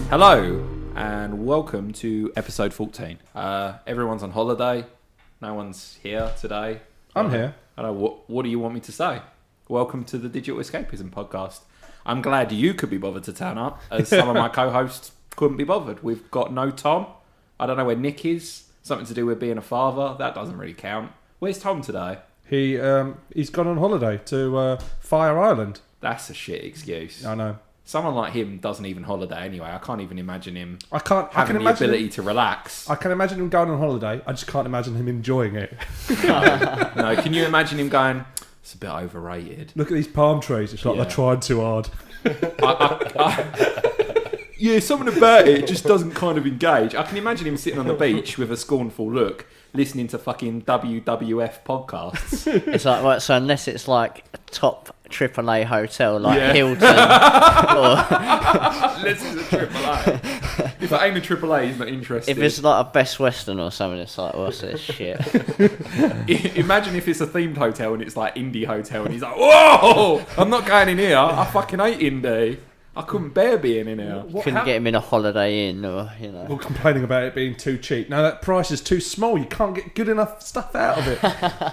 Hello and welcome to episode 14. Everyone's on holiday. No one's here today. I'm here. I don't know, what do you want me to say? Welcome to the Digital Escapism podcast. I'm glad you could be bothered to turn up, as some of my co-hosts couldn't be bothered. We've got no Tom. I don't know where Nick is. Something to do with being a father. That doesn't really count. Where's Tom today? He's gone on holiday to Fire Island. That's a shit excuse. I know. Someone like him doesn't even holiday anyway. I can't even imagine him having the ability to relax. I can imagine him going on holiday. I just can't imagine him enjoying it. No, can you imagine him going, it's a bit overrated. Look at these palm trees. It's like they're trying too hard. Yeah, something about it just doesn't kind of engage. I can imagine him sitting on the beach with a scornful look, listening to fucking WWF podcasts. It's like, right, so unless it's like a top AAA hotel like Hilton Listen to AAA. If it ain't a AAA, he's not interested. If it's like a Best Western or something, it's like, what's this shit? Imagine if it's a themed hotel and it's like indie hotel and he's like, whoa, I'm not going in here. I fucking hate indie. I couldn't bear being in here. Couldn't get him in a Holiday Inn or, you know. Or complaining about it being too cheap. No, that price is too small. You can't get good enough stuff out of it.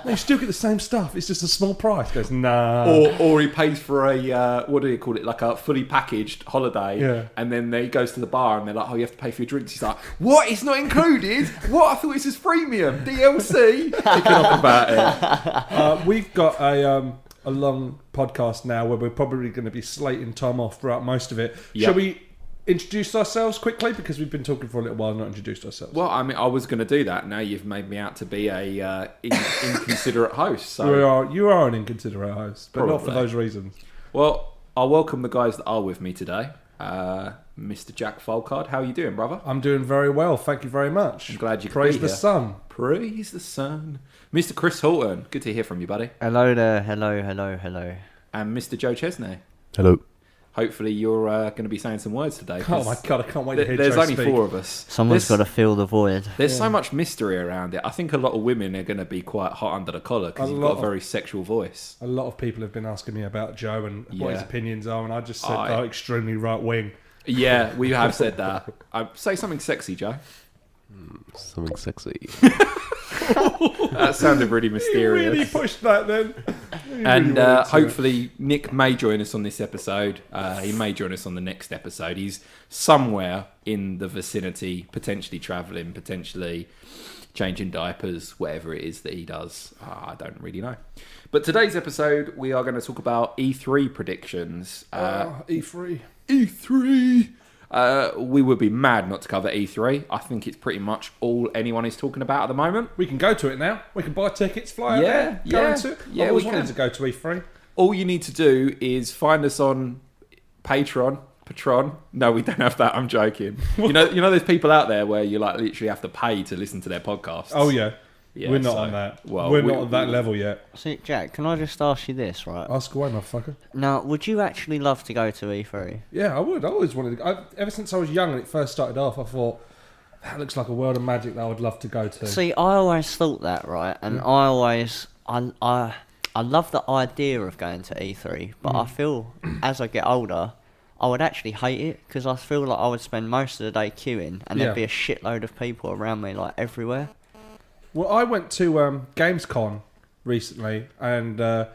No, you still get the same stuff. It's just a small price. He goes, nah. Or he pays for a, what do you call it, like a fully packaged holiday. Yeah. And then he goes to the bar and they're like, oh, you have to pay for your drinks. He's like, what? It's not included? What? I thought this was premium. DLC? Picking up about it. We've got a long podcast now where we're probably going to be slating Tom off throughout most of it. Yep. Shall we introduce ourselves quickly, because we've been talking for a little while and not introduced ourselves? Well, I mean, I was going to do that. Now you've made me out to be a inconsiderate host. So. You are an inconsiderate host, but Probably. not for those reasons. Well, I'll welcome the guys that are with me today. Mr. Jack Folcard, how are you doing, brother? I'm doing very well, thank you very much. I'm glad you could Praise be the here. sun. Praise the sun. Mr. Chris Horton, good to hear from you, buddy. Hello there, hello. And Mr. Joe Chesney. Hello. Hopefully you're going to be saying some words today. Oh my God, I can't wait to hear There's Joe only speak. 4 of us. Someone's got to fill the void. There's so much mystery around it. I think a lot of women are going to be quite hot under the collar because you've got a very sexual voice. A lot of people have been asking me about Joe and what his opinions are, and I just said they're extremely right wing. Yeah, we have said that. Say something sexy, Joe. Something sexy. That sounded really mysterious. You really pushed that then. And hopefully Nick may join us on this episode. He may join us on the next episode. He's somewhere in the vicinity, potentially travelling, potentially changing diapers, whatever it is that he does. I don't really know. But today's episode, we are going to talk about E3 predictions. E3. E3! We would be mad not to cover E3. I think it's pretty much all anyone is talking about at the moment. We can go to it now. We can buy tickets, fly out there, go into it. Yeah, I've always we wanted can. to go to E3. All you need to do is find us on Patreon. No, we don't have that. I'm joking. You know, there's people out there where you like literally have to pay to listen to their podcasts. Oh yeah. Yeah, we're not on that. Well, we're not on that level yet. See, Jack, can I just ask you this, right? Ask away, motherfucker. Now, would you actually love to go to E3? Yeah, I would. I always wanted to. Ever since I was young and it first started off, I thought, that looks like a world of magic that I would love to go to. See, I always thought that, right? And I love the idea of going to E3, but I feel as I get older, I would actually hate it, because I feel like I would spend most of the day queuing and there'd be a shitload of people around me, like, everywhere. Well, I went to Gamescom recently, and I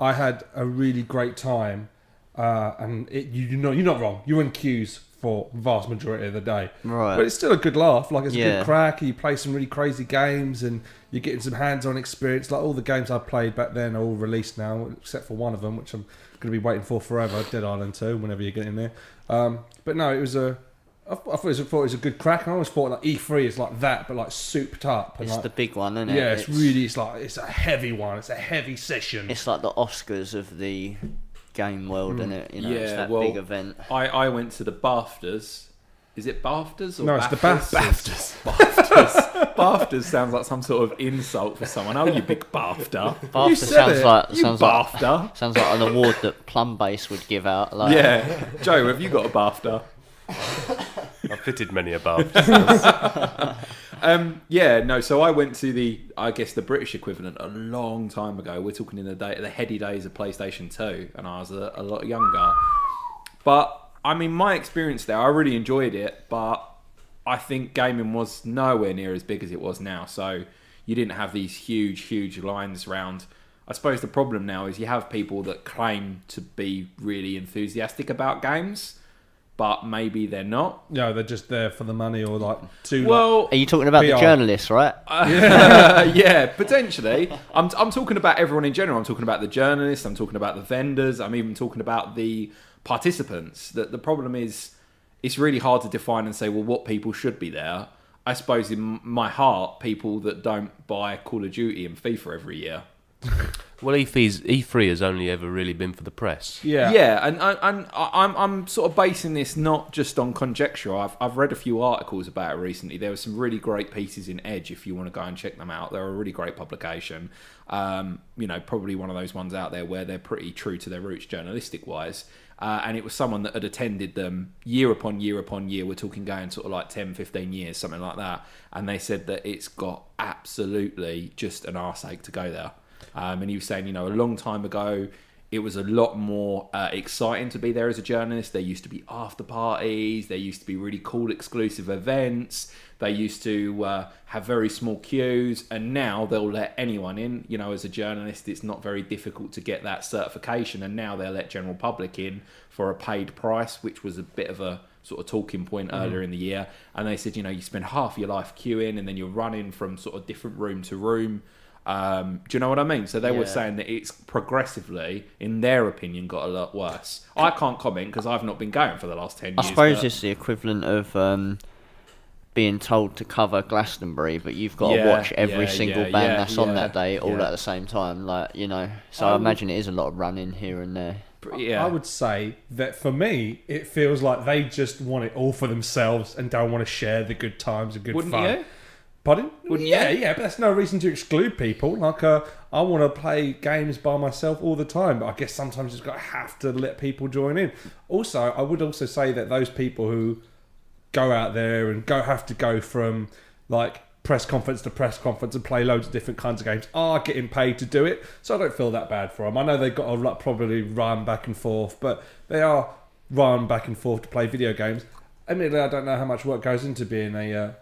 had a really great time. And you're not wrong. You're in queues for the vast majority of the day, right? But it's still a good laugh. Like, it's a good crack. You play some really crazy games, and you're getting some hands-on experience. Like, all the games I played back then are all released now, except for one of them, which I'm going to be waiting for forever. Dead Island 2. Whenever you get in there. But no, it was I thought it was a good crack. I always thought like E3 is like that, but like souped up. And it's like, the big one, isn't it? Yeah, it's a heavy one. It's a heavy session. It's like the Oscars of the game world, isn't it? You know, it's that big event. I went to the BAFTAs. Is it BAFTAs or no, BAFTAs? It's the BAFTAs. BAFTAs. BAFTAs sounds like some sort of insult for someone. Oh, you big BAFTA. BAFTA You said it. sounds BAFTA. Like an award that Plumbase would give out. Like, Yeah. Joe, have you got a BAFTA? I've fitted many above. So I went to the British equivalent a long time ago. We're talking in the heady days of PlayStation 2, and I was a lot younger. But I mean, my experience there, I really enjoyed it, but I think gaming was nowhere near as big as it was now. So you didn't have these huge lines around. I suppose the problem now is you have people that claim to be really enthusiastic about games, but maybe they're not. No, they're just there for the money or like to. Well, are you talking about the journalists, right? Yeah, potentially. I'm talking about everyone in general. I'm talking about the journalists. I'm talking about the vendors. I'm even talking about the participants. The problem is, it's really hard to define and say, well, what people should be there. I suppose in my heart, people that don't buy Call of Duty and FIFA every year. Well, E3 has only ever really been for the press. Yeah, and I'm sort of basing this not just on conjecture. I've read a few articles about it recently. There were some really great pieces in Edge if you want to go and check them out. They're a really great publication. Probably one of those ones out there where they're pretty true to their roots journalistic wise. And it was someone that had attended them year upon year upon year. We're talking going sort of like 10, 15 years, something like that. And they said that it's got absolutely just an arseache to go there. And he was saying, a long time ago, it was a lot more exciting to be there as a journalist. There used to be after parties. There used to be really cool exclusive events. They used to have very small queues. And now they'll let anyone in. As a journalist, it's not very difficult to get that certification. And now they'll let general public in for a paid price, which was a bit of a sort of talking point earlier in the year. And they said, you spend half your life queuing and then you're running from sort of different room to room. Do you know what I mean? So they were saying that it's progressively, in their opinion, got a lot worse. I can't comment because I've not been going for the last 10 years. I suppose it's the equivalent of being told to cover Glastonbury, but you've got to watch every single band that's on that day all at the same time. So I imagine it is a lot of running here and there. I would say that for me, it feels like they just want it all for themselves and don't want to share the good times and good fun. Wouldn't you? Pardon? Wouldn't yeah, you? Yeah, but that's no reason to exclude people. I want to play games by myself all the time, but I guess sometimes you've got to have to let people join in. Also, I would also say that those people who go out there and have to go from like press conference to press conference and play loads of different kinds of games are getting paid to do it, so I don't feel that bad for them. I know they've got to probably run back and forth, but they are run back and forth to play video games. Admittedly, I don't know how much work goes into being a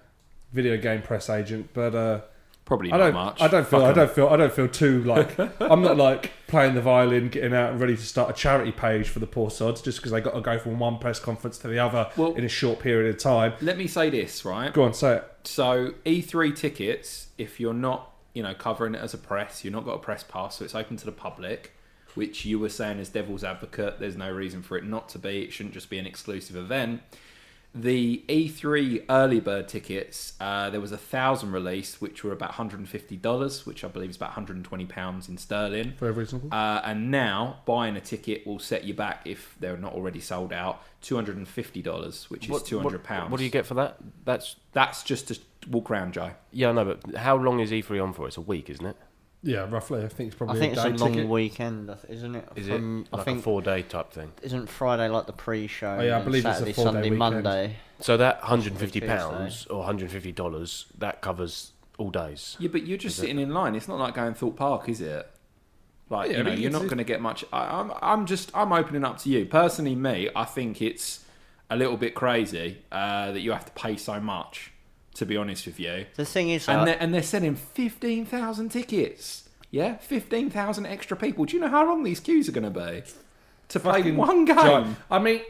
video game press agent, but probably not much. I don't feel too like I'm not like playing the violin, getting out and ready to start a charity page for the poor sods just because they got to go from one press conference to the other in a short period of time. Let me say this, right? Go on, say it. So E3 tickets, if you're not, covering it as a press, you've not got a press pass, so it's open to the public. Which you were saying as devil's advocate, there's no reason for it not to be. It shouldn't just be an exclusive event. The E3 early bird tickets, there was 1,000 released, which were about $150, which I believe is about £120 in sterling. Very reasonable. And now buying a ticket will set you back, if they're not already sold out, $250, which is £200. What do you get for that? That's just to walk around, Joe. Yeah, I know, but how long is E3 on for? It's a week, isn't it? Yeah, roughly. I think it's probably it's a long weekend, isn't it? Is it like a 4-day type thing? Isn't Friday like the pre-show? Oh, yeah, I believe Saturday, it's a 4-day Sunday, weekend. Monday. So that £150 or $150, that covers all days. Yeah, but you're just sitting in line. It's not like going Thorpe Park, is it? Like, you're not going to get much. I'm opening up to you. Personally, me, I think it's a little bit crazy that you have to pay so much, to be honest with you. The thing is... And they're selling 15,000 tickets. Yeah? 15,000 extra people. Do you know how long these queues are going to be? To play one game. I mean...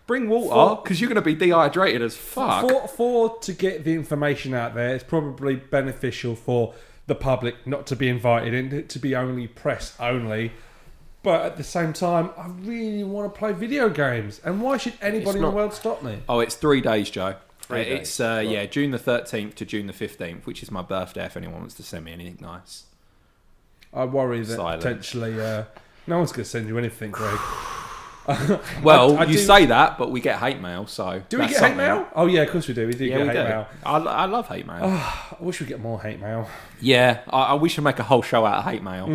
Bring water, because you're going to be dehydrated as fuck. To get the information out there, it's probably beneficial for the public not to be invited in, to be only press only. But at the same time, I really want to play video games. And why should anybody in the world stop me? Oh, it's 3 days, Joe. It's right. June the 13th to June the 15th, which is my birthday if anyone wants to send me anything nice. I worry that potentially no one's going to send you anything, Greg. Well, you say that, but we get hate mail, so... Do we get hate mail? Oh, yeah, of course we do. We do get hate mail. I love hate mail. I wish we get more hate mail. Yeah, we should make a whole show out of hate mail.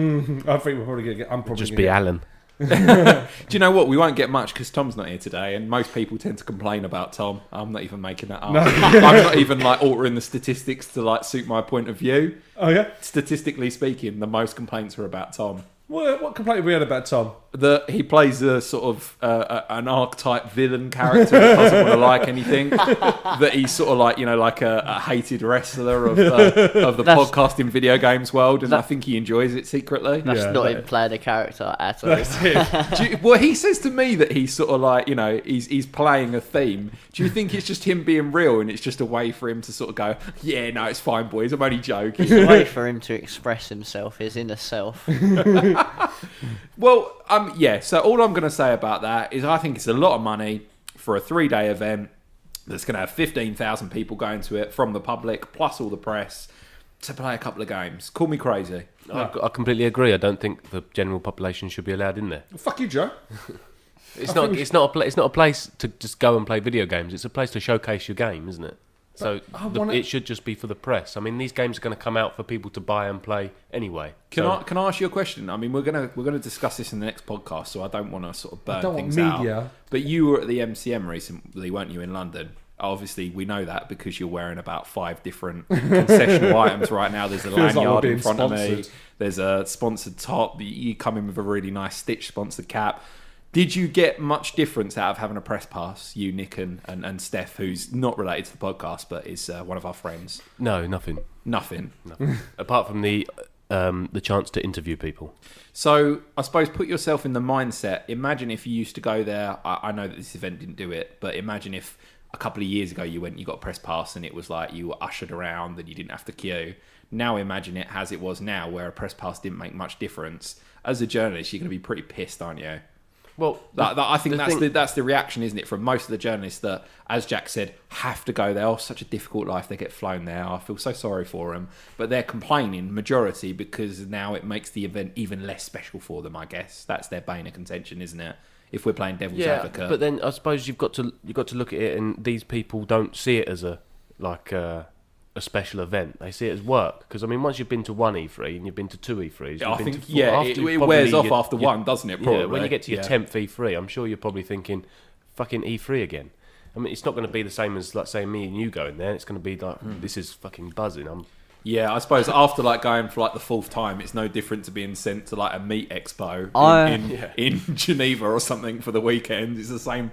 I think we're probably going to get... I'm probably just be Alan. Do you know what? We won't get much because Tom's not here today, and most people tend to complain about Tom. I'm not even making that up. No. I'm not even altering the statistics to suit my point of view. Oh, yeah? Statistically speaking, the most complaints are about Tom. What complaint have we had about Tom? That he plays a sort of an archetype villain character that doesn't want to like anything. That he's sort of like, like a hated wrestler of the podcasting video games world, and I think he enjoys it secretly. That's not him playing a character at all. That's it. Well, he says to me that he's sort of like, he's playing a theme. Do you think it's just him being real, and it's just a way for him to sort of go, yeah, no, it's fine, boys, I'm only joking. It's a way for him to express himself, his inner self. Well, so all I'm going to say about that is I think it's a lot of money for a 3-day event that's going to have 15,000 people going to it from the public, plus all the press, to play a couple of games. Call me crazy. I completely agree. I don't think the general population should be allowed in there. Well, fuck you, Joe. It's not a place to just go and play video games. It's a place to showcase your game, isn't it? So it should just be for the press. I mean, these games are going to come out for people to buy and play anyway. Can I ask you a question? I mean, we're gonna discuss this in the next podcast, so I don't want to sort of burn things out. But you were at the MCM recently, weren't you, in London? Obviously, we know that because you're wearing about 5 different concessional items right now. There's a lanyard in front of me. There's a sponsored top. You come in with a really nice Stitch sponsored cap. Did you get much difference out of having a press pass, you, Nick, and Steph, who's not related to the podcast, but is one of our friends? No, nothing. Nothing. Apart from the chance to interview people. So, I suppose put yourself in the mindset. Imagine if you used to go there. I know that this event didn't do it, but imagine if a couple of years ago you went and you got a press pass and it was like you were ushered around and you didn't have to queue. Now imagine it as it was now, where a press pass didn't make much difference. As a journalist, you're going to be pretty pissed, aren't you? Well, I think that's the reaction, isn't it, from most of the journalists that, as Jack said, have to go there. Oh, such a difficult life. They get flown there. I feel so sorry for them. But they're complaining, majority, because now it makes the event even less special for them, I guess. That's their bane of contention, isn't it? If we're playing devil's advocate. But then I suppose you've got to look at it, and these people don't see it as a special event. They see it as work. Because, I mean, once you've been to one E3 and you've been to 2 E3s... I think, it wears off after one, doesn't it? Probably. Yeah, when you get to your 10th E3, I'm sure you're probably thinking, fucking E3 again. I mean, it's not going to be the same as, like, say, me and you going there. It's going to be like, this is fucking buzzing. Yeah, I suppose after like going for like the 4th time, it's no different to being sent to like a meat expo in Geneva or something for the weekend. It's the same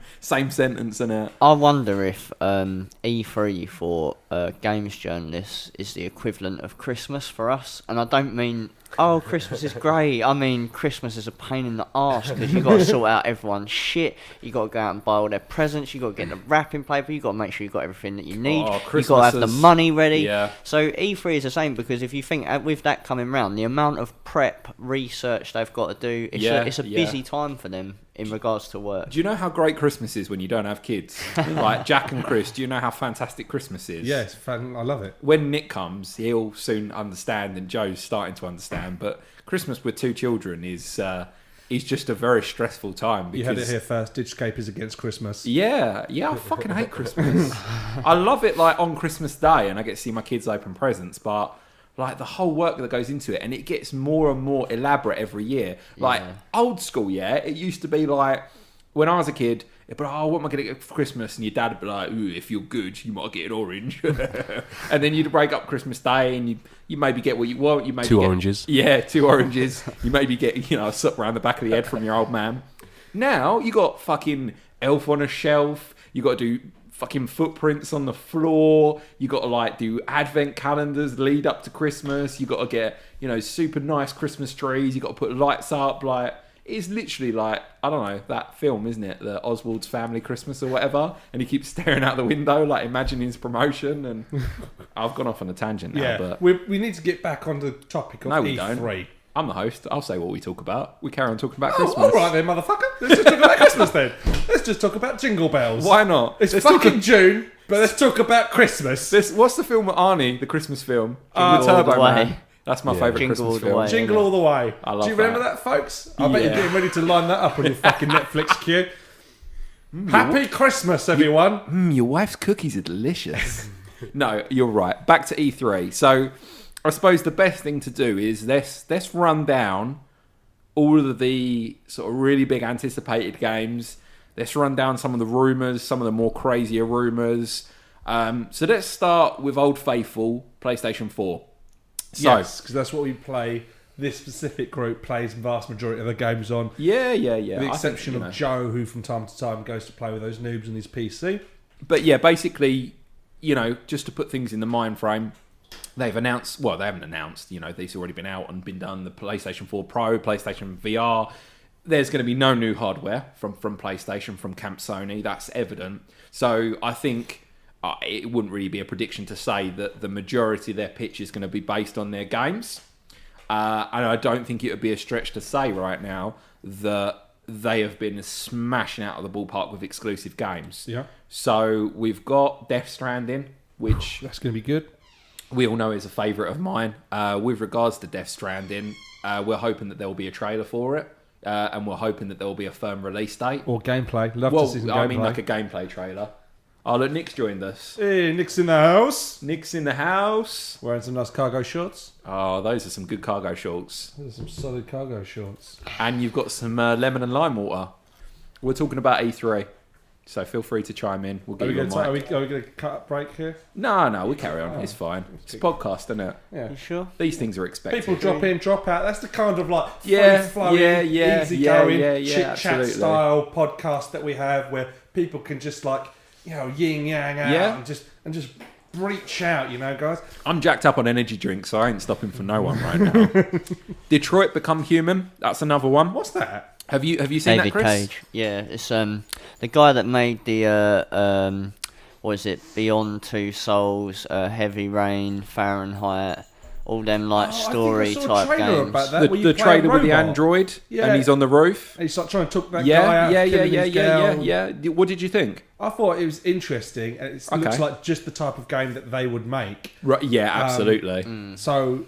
sentence, isn't it? I wonder if E3 for games journalists is the equivalent of Christmas for us. And I don't mean, Christmas is great. I mean, Christmas is a pain in the arse because you've got to sort out everyone's shit. You've got to go out and buy all their presents. You've got to get the wrapping paper. You've got to make sure you've got everything that you need. You've got to have the money ready. Yeah. So E3 is the same, because if you think with that coming round, the amount of prep, research they've got to do, it's a busy time for them in regards to work. Do you know how great Christmas is when you don't have kids? Like Jack and Chris, do you know how fantastic Christmas is? Yes, I love it. When Nick comes, he'll soon understand, and Joe's starting to understand, but Christmas with 2 children is just a very stressful time. Because, you had it here first. Digital is against Christmas. Yeah, I fucking hate Christmas. I love it like on Christmas Day, and I get to see my kids open presents, but like the whole work that goes into it, and it gets more and more elaborate every year. Like old school, it used to be like when I was a kid, but what am I going to get for Christmas? And your dad would be like, ooh, if you're good, you might get an orange. And then you'd break up Christmas Day, and you maybe get what you want. You maybe 2 oranges. Yeah, 2 oranges. You maybe get a slap around the back of the head from your old man. Now you got fucking Elf on a Shelf. You got to do fucking footprints on the floor. You got to like do advent calendars lead up to Christmas. You got to get super nice Christmas trees. You got to put lights up. Like, it's literally like, I don't know, that film, isn't it? The Oswald's Family Christmas or whatever. And he keeps staring out the window, like imagining his promotion. And I've gone off on a tangent now. Yeah, but we need to get back on the topic of E3. We don't. I'm the host. I'll say what we talk about. We carry on talking about Christmas. All right then, motherfucker. Let's just talk about Christmas then. Let's just talk about Jingle Bells. Why not? It's fucking June, but let's talk about Christmas. What's the film with Arnie, the Christmas film? Jingle Turbo Man. That's my favourite Jingle Christmas film. Jingle All the Way. I love Do you remember that, folks? I bet you're getting ready to line that up on your fucking Netflix queue. Happy Christmas, everyone. Your wife's cookies are delicious. No, you're right. Back to E3. So I suppose the best thing to do is let's run down all of the sort of really big anticipated games. Let's run down some of the rumours, some of the more crazier rumours. So let's start with Old Faithful, PlayStation 4. Yes, because that's what we play this specific group plays the vast majority of the games on. Yeah. With the exception of Joe, who from time to time goes to play with those noobs on his PC. But yeah, basically, just to put things in the mind frame, they've announced, well, they haven't announced, these already been out and been done, the PlayStation 4 Pro, PlayStation VR. There's going to be no new hardware from PlayStation, from Camp Sony. That's evident. So I think it wouldn't really be a prediction to say that the majority of their pitch is going to be based on their games. And I don't think it would be a stretch to say right now that they have been smashing out of the ballpark with exclusive games. Yeah. So we've got Death Stranding, which that's going to be good. We all know is a favourite of mine. With regards to Death Stranding, we're hoping that there will be a trailer for it. And we're hoping that there will be a firm release date. Or gameplay. Love to see some gameplay. I mean, like a gameplay trailer. Oh, look, Nick's joined us. Hey, Nick's in the house. Nick's in the house. Wearing some nice cargo shorts. Oh, those are some good cargo shorts. Those are some solid cargo shorts. And you've got some lemon and lime water. We're talking about E3. So feel free to chime in. We'll give you a mic. Are we going to cut a break here? No, we carry on. It's fine. It's a podcast, isn't it? Yeah. You sure? These things are expected. People drop in, drop out. That's the kind of like free-flowing, easy-going, chit-chat style podcast that we have where people can just like, yin-yang out and just reach out, guys. I'm jacked up on energy drinks, so I ain't stopping for no one right now. Detroit Become Human. That's another one. What's that? Have you seen David that, Chris? Cage. Yeah, it's the guy that made the what is it? Beyond Two Souls, Heavy Rain, Fahrenheit, all them story type games. About that, the trailer with the android, and he's on the roof. And he's like trying to talk that guy out. Yeah. What did you think? I thought it was interesting, and it looks like just the type of game that they would make. Right? Yeah, absolutely. So.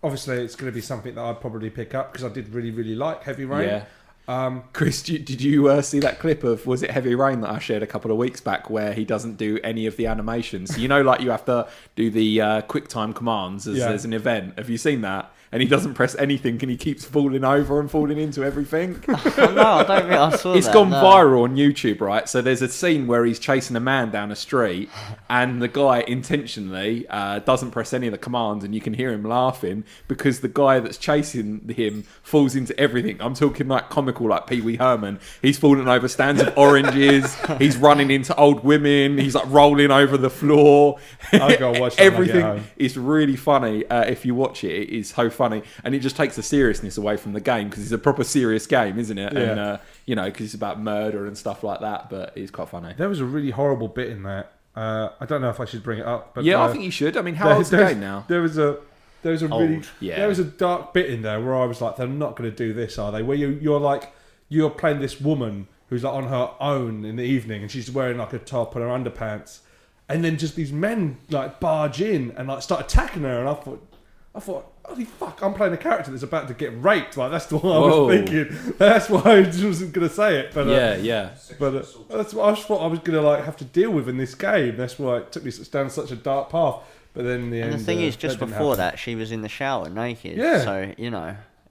Obviously, it's going to be something that I'd probably pick up because I did really, really like Heavy Rain. Yeah. Chris, did you see that clip of, was it Heavy Rain that I shared a couple of weeks back where he doesn't do any of the animations? You have to do the QuickTime commands as an event. Have you seen that? And he doesn't press anything and he keeps falling over and falling into everything. No, I don't think I saw that. It's gone viral on YouTube, right? So there's a scene where he's chasing a man down a street and the guy intentionally doesn't press any of the commands and you can hear him laughing because the guy that's chasing him falls into everything. I'm talking like comical, like Pee Wee Herman. He's falling over stands of oranges. He's running into old women. He's like rolling over the floor. I've got to watch that. Everything is really funny. If you watch it, it is so funny, and it just takes the seriousness away from the game because it's a proper serious game, isn't it? Yeah. And because it's about murder and stuff like that, but it's quite funny. There was a really horrible bit in that. I don't know if I should bring it up, but I think you should. I mean, how old's the game now? There was a dark bit in there where I was like, they're not going to do this, are they? Where you're playing this woman who's like on her own in the evening, and she's wearing like a top and her underpants, and then just these men like barge in and like start attacking her, and I thought, holy fuck, I'm playing a character that's about to get raped. Like, that's what I was thinking. That's why I just wasn't going to say it. But But that's what I thought I was going to have to deal with in this game. That's why it took me down such a dark path. But then in the end, the thing is, just before that, she was in the shower naked. Yeah. So,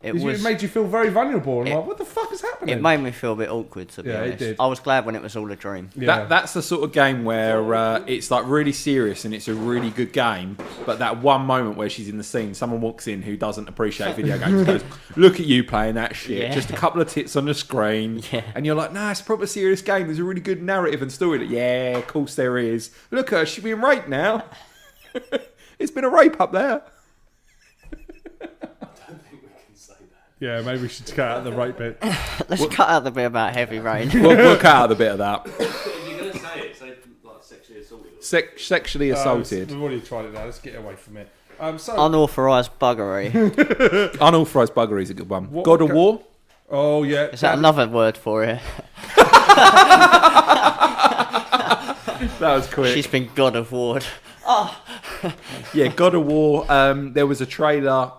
it made you feel very vulnerable. And like, what the fuck is happening? It made me feel a bit awkward, to be honest. It did. I was glad when it was all a dream. Yeah. That's the sort of game where it's like really serious and it's a really good game, but that one moment where she's in the scene, someone walks in who doesn't appreciate video games, goes, look at you playing that shit, just a couple of tits on the screen, and you're like, nah, it's a proper serious game, there's a really good narrative and story. Like, yeah, of course there is. Look at her, she's being raped now. It's been a rape up there. Yeah, maybe we should cut out the right bit. Let's cut out the bit about Heavy Rain. We'll cut out the bit of that. If you're going to say it, say like sexually assaulted. Sexually assaulted. We've already tried it now. Let's get away from it. Unauthorised buggery. Unauthorised buggery is a good one. God of War? Oh, yeah. Is that another word for it? That was quick. She's been God of War. Yeah, God of War. There was a trailer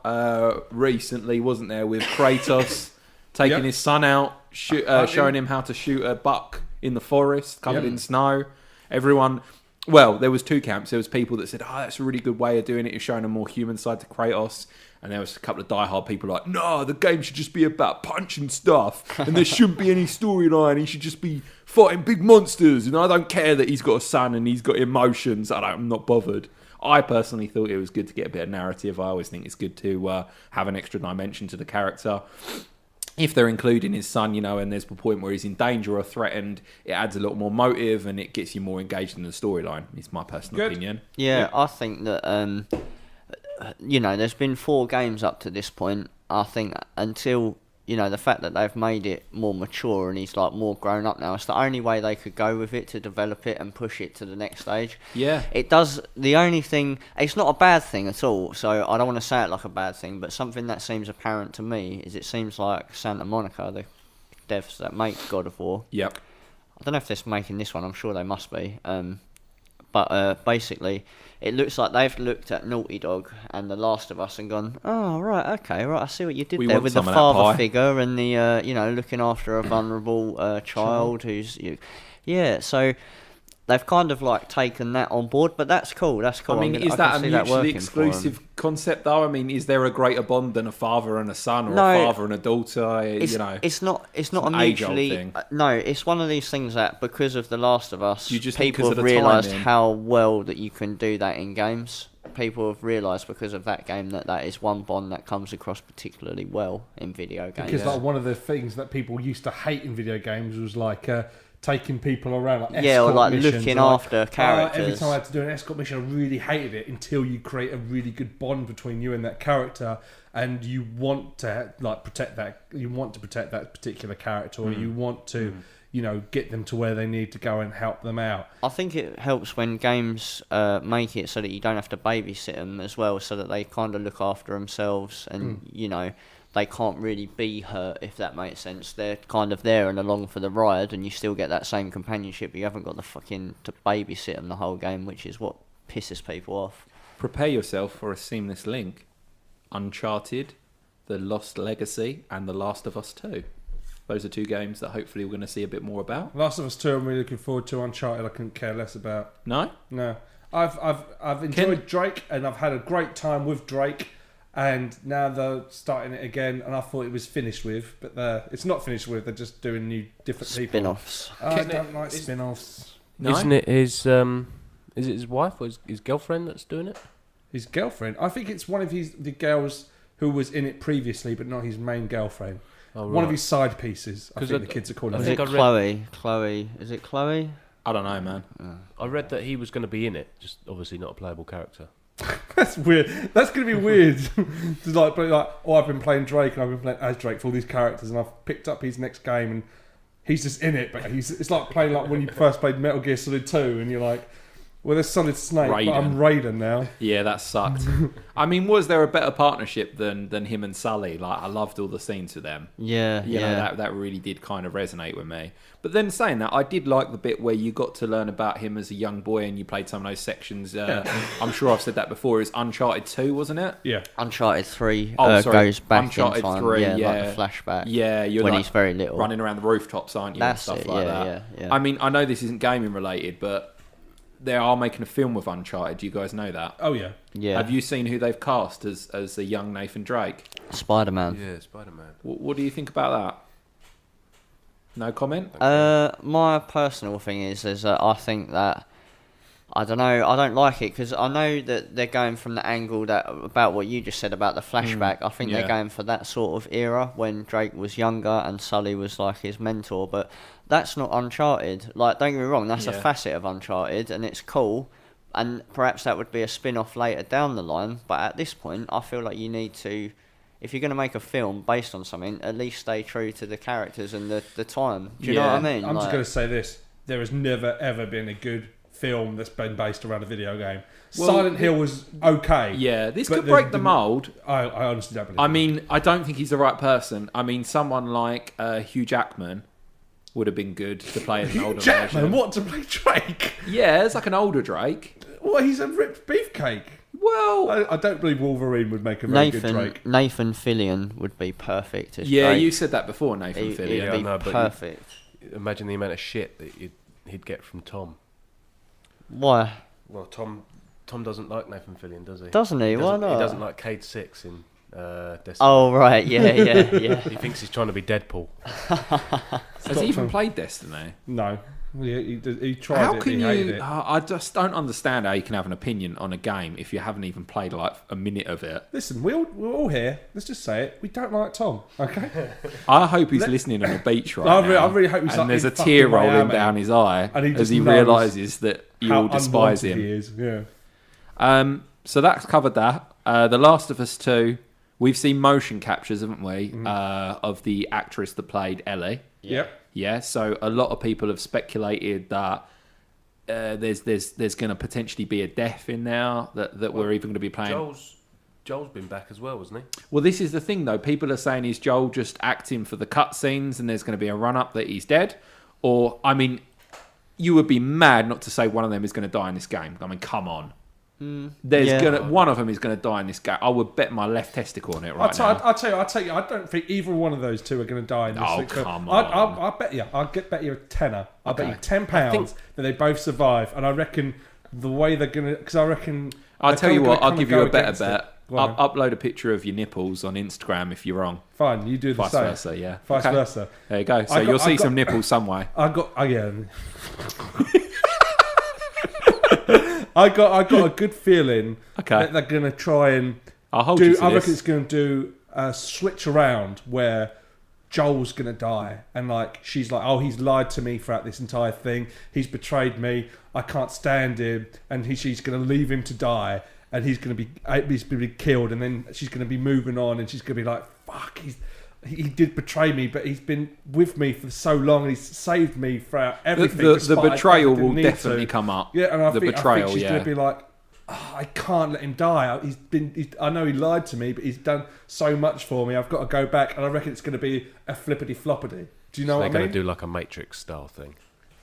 recently, wasn't there, with Kratos taking his son out, showing him how to shoot a buck in the forest covered in snow. Everyone, well, there was two camps. There was people that said, that's a really good way of doing it. You're showing a more human side to Kratos. And there was a couple of diehard people like, no, the game should just be about punching stuff. And there shouldn't be any storyline. He should just be fighting big monsters. And I don't care that he's got a son and he's got emotions. I'm not bothered. I personally thought it was good to get a bit of narrative. I always think it's good to have an extra dimension to the character. If they're including his son, and there's a point where he's in danger or threatened, it adds a little more motive and it gets you more engaged in the storyline. It's my personal opinion. Yeah, I think that, there's been 4 games up to this point. I think until, the fact that they've made it more mature and he's like more grown up now, it's the only way they could go with it to develop it and push it to the next stage. Yeah. It does, the only thing, it's not a bad thing at all, so I don't want to say it like a bad thing, but something that seems apparent to me is it seems like Santa Monica, the devs that make God of War. Yep. I don't know if they're making this one, I'm sure they must be. But basically, it looks like they've looked at Naughty Dog and The Last of Us and gone, oh, right, okay, right, I see what you did there with the father figure and the, looking after a vulnerable child who's... so they've kind of like taken that on board, but that's cool, that's cool. I mean, is that a mutually exclusive concept, though? I mean, is there a greater bond than a father and a son, or a father and a daughter? It's not a mutually thing. No, it's one of these things that because of The Last of Us, people have realised how well that you can do that in games. People have realised because of that game that is one bond that comes across particularly well in video games. Because like one of the things that people used to hate in video games was like taking people around, like or like missions, looking after characters. Every time I had to do an escort mission, I really hated it until you create a really good bond between you and that character, and you want to protect that. You want to protect that particular character, or you want to, get them to where they need to go and help them out. I think it helps when games make it so that you don't have to babysit them as well, so that they kind of look after themselves, and they can't really be hurt, if that makes sense. They're kind of there and along for the ride, and you still get that same companionship, but you haven't got the to babysit them the whole game, which is what pisses people off. Prepare yourself for a seamless link. Uncharted, The Lost Legacy, and The Last of Us 2. Those are 2 games that hopefully we're going to see a bit more about. Last of Us 2 I'm really looking forward to. Uncharted I couldn't care less about. No? No. I've enjoyed Drake, and I've had a great time with Drake. And now they're starting it again, and I thought it was finished with, but it's not finished with. They're just doing different spin-offs. I don't like spin-offs. No? Isn't it is it his wife or his girlfriend that's doing it? His girlfriend. I think it's one of the girls who was in it previously, but not his main girlfriend. Oh, right. One of his side pieces. I think the kids are calling it. Is it Chloe? Chloe? Is it Chloe? I don't know, man. I read that he was going to be in it, just obviously not a playable character. That's weird. That's going to be weird. To I've been playing Drake and I've been playing as Drake for all these characters, and I've picked up his next game and he's just in it. But it's like playing like when you first played Metal Gear Solid 2 and you're like, well, there's Solid Snake, Raiden. But I'm Raiden now. Yeah, that sucked. I mean, was there a better partnership than him and Sully? Like, I loved all the scenes with them. Yeah, you know, that really did kind of resonate with me. But then saying that, I did like the bit where you got to learn about him as a young boy and you played some of those sections. I'm sure I've said that before. It was Uncharted 2, wasn't it? Yeah. Uncharted 3 goes back Uncharted in time. 3, like the flashback. Yeah, you're when like he's very little. running around the rooftops, aren't you? That's and stuff it, like yeah, that. Yeah. I mean, I know this isn't gaming related, but they are making a film with Uncharted. Do you guys know that? Oh, yeah. Yeah. Have you seen who they've cast as a young Nathan Drake? Spider-Man. Yeah, Spider-Man. What do you think about that? No comment? My personal thing is I think that, I don't know, I don't like it because I know that they're going from the angle that about what you just said about the flashback. I think they're going for that sort of era when Drake was younger and Sully was like his mentor, but that's not Uncharted. Like, don't get me wrong, that's a facet of Uncharted and it's cool, and perhaps that would be a spin-off later down the line, but at this point I feel like you need to, if you're going to make a film based on something, at least stay true to the characters and the time. Do you know what I mean? I'm just going to say this. There has never, ever been a good film that's been based around a video game. Well, Silent Hill was okay. Yeah, this could break the mould. I honestly don't believe I mean, I don't think he's the right person. I mean, someone like Hugh Jackman would have been good to play an older Jackman, version. What, to play Drake? Yeah, it's like an older Drake. Well, he's a ripped beefcake. Well, I don't believe Wolverine would make a very good Drake. Nathan Fillion would be perfect as Yeah, Drake. you said that before, Nathan Fillion. He'd be perfect. Imagine the amount of shit that he'd get from Tom. Why? Well, Tom doesn't like Nathan Fillion, does he? Doesn't he? Why not? He doesn't like Cade Six in Destiny. Oh, right, yeah. He thinks he's trying to be Deadpool. Has he even played Destiny? No. He tried it. He hated it. I just don't understand how you can have an opinion on a game if you haven't even played like a minute of it. Listen, we're all here. Let's just say it. We don't like Tom. Okay. I hope he's listening on a beach right now. I really hope he's. And there's a tear rolling down his eye as he realises that you all despise him. He is. Yeah. So that's covered that. The Last of Us 2. We've seen motion captures, haven't we, of the actress that played Ellie. Yep. Yeah, so a lot of people have speculated that there's going to potentially be a death in there, that we're even going to be playing. Joel's been back as well, wasn't he? Well, this is the thing, though. People are saying, is Joel just acting for the cutscenes and there's going to be a run-up that he's dead? Or, I mean, you would be mad not to say one of them is going to die in this game. I mean, come on. One of them is going to die in this game. I would bet my left testicle on it now. I'll tell you. I don't think either one of those two are going to die in this. Oh, come on! I bet you. I'll bet you a tenner. I'll bet you £10 that they both survive. And I reckon the way they're going to, because I reckon. I'll tell you what. I'll give you a better bet. Upload a picture of your nipples on Instagram if you're wrong. Fine, you do the same. Vice versa, yeah. Vice versa. There you go. So you'll see some nipples some way. I got a good feeling that they're going to try and I'll hold you to I this. reckon it's going to do a switch around where Joel's going to die. And like she's like, oh, he's lied to me throughout this entire thing. He's betrayed me. I can't stand him. And she's going to leave him to die. And he's going to be killed. And then she's going to be moving on. And she's going to be like, fuck, he did betray me, but he's been with me for so long and he's saved me throughout everything. The betrayal will definitely come up. Yeah, and I think she's going to be like, I can't let him die. I know he lied to me, but he's done so much for me. I've got to go back, and I reckon it's going to be a flippity floppity. Do you know what I mean? They're going to do like a Matrix style thing.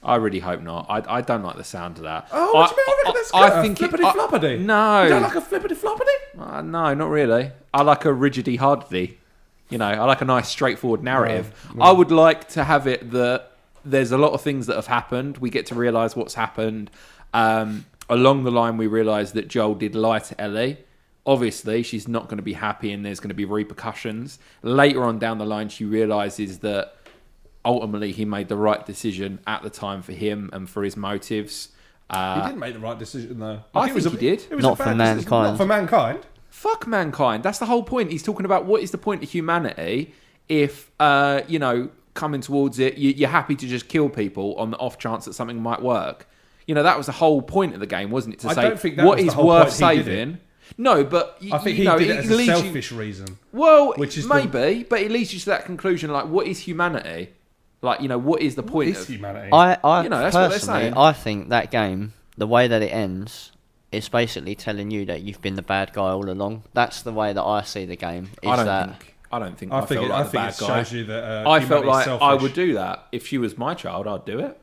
I really hope not. I don't like the sound of that. Oh, what do you mean? I reckon that's good. Flippity floppity. No. You don't like a flippity floppity? No, not really. I like a rigidity hardity. You know, I like a nice straightforward narrative. No. I would like to have it that there's a lot of things that have happened. We get to realise what's happened. Along the line, we realise that Joel did lie to Ellie. Obviously, she's not going to be happy and there's going to be repercussions. Later on down the line, she realises that ultimately he made the right decision at the time for him and for his motives. He didn't make the right decision, though. I think he did. It was not for mankind. Not for mankind. Fuck mankind. That's the whole point. He's talking about what is the point of humanity if, coming towards it, you're happy to just kill people on the off chance that something might work. You know, that was the whole point of the game, wasn't it? To say what is worth saving. No, but I think he did it as a selfish reason. Well, which is maybe, but it leads you to that conclusion. Like, what is humanity? Like, you know, what is the point of humanity? I that's what they're saying. I think that game, the way that it ends, is basically telling you that you've been the bad guy all along. That's the way that I see the game. I don't think I felt like the bad guy. Shows you that I felt like selfish. I would do that if she was my child. I'd do it.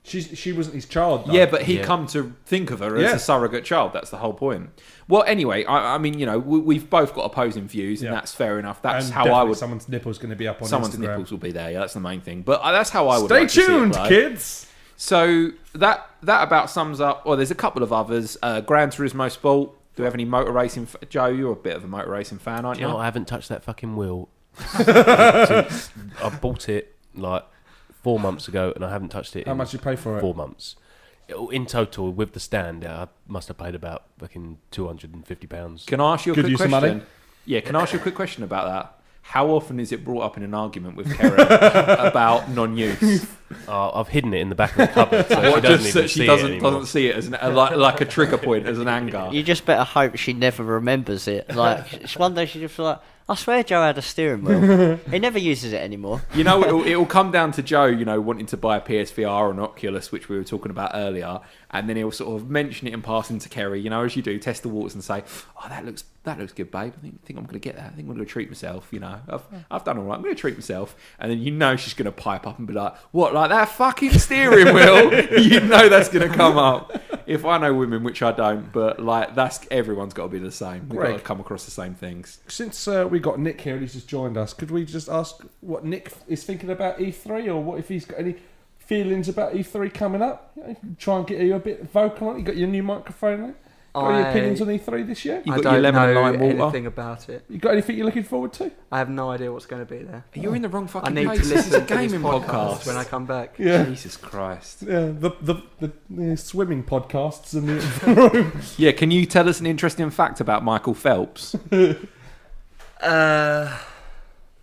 She wasn't his child, though. Yeah, but he come to think of her as a surrogate child. That's the whole point. Well, anyway, I mean, you know, we've both got opposing views, and that's fair enough. That's how I would. Someone's nipple's going to be up on someone's Instagram. nipples will be there. Yeah, that's the main thing. But that's how I would. Stay like to tuned, see it, kids. So that about sums up. Well, there's a couple of others. Gran Turismo Sport. Do we have any motor racing? Joe, you're a bit of a motor racing fan, aren't you? No, I haven't touched that fucking wheel since I bought it like 4 months ago, and I haven't touched it. How much you pay for it? 4 months. In total, with the stand, I must have paid about fucking £250. Can I ask you a quick use some question? money? Yeah, can I ask you a quick question about that? How often is it brought up in an argument with Kerry about non-use? I've hidden it in the back of the cupboard, so she doesn't see it as like a trigger point, as an anger. You just better hope she never remembers it. Like one day she just like, I swear Joe had a steering wheel. He never uses it anymore. You know, it'll come down to Joe, you know, wanting to buy a PSVR or an Oculus, which we were talking about earlier, and then he'll sort of mention it in passing to Kerry, you know, as you do, test the waters and say, oh, that looks good, babe. I think I'm going to get that. I think I'm going to treat myself, you know. I've done all right. I'm going to treat myself. And then you know she's going to pipe up and be like, what, like that fucking steering wheel? You know that's going to come up. If I know women, which I don't, but like everyone's got to be the same. We've got to come across the same things. Since we got Nick here and he's just joined us, could we just ask what Nick is thinking about E3, or what if he's got any feelings about E3 coming up? Try and get you a bit vocal on it. You got your new microphone there? Got any opinions on E3 this year? You I got don't your lemon know and lime water. anything about it. You got anything you're looking forward to? I have no idea what's going to be there. You're in the wrong fucking I need place. to This is a listen to this gaming podcast. when I come back. Yeah. Jesus Christ. Yeah, the swimming podcasts in the room. Yeah, can you tell us an interesting fact about Michael Phelps?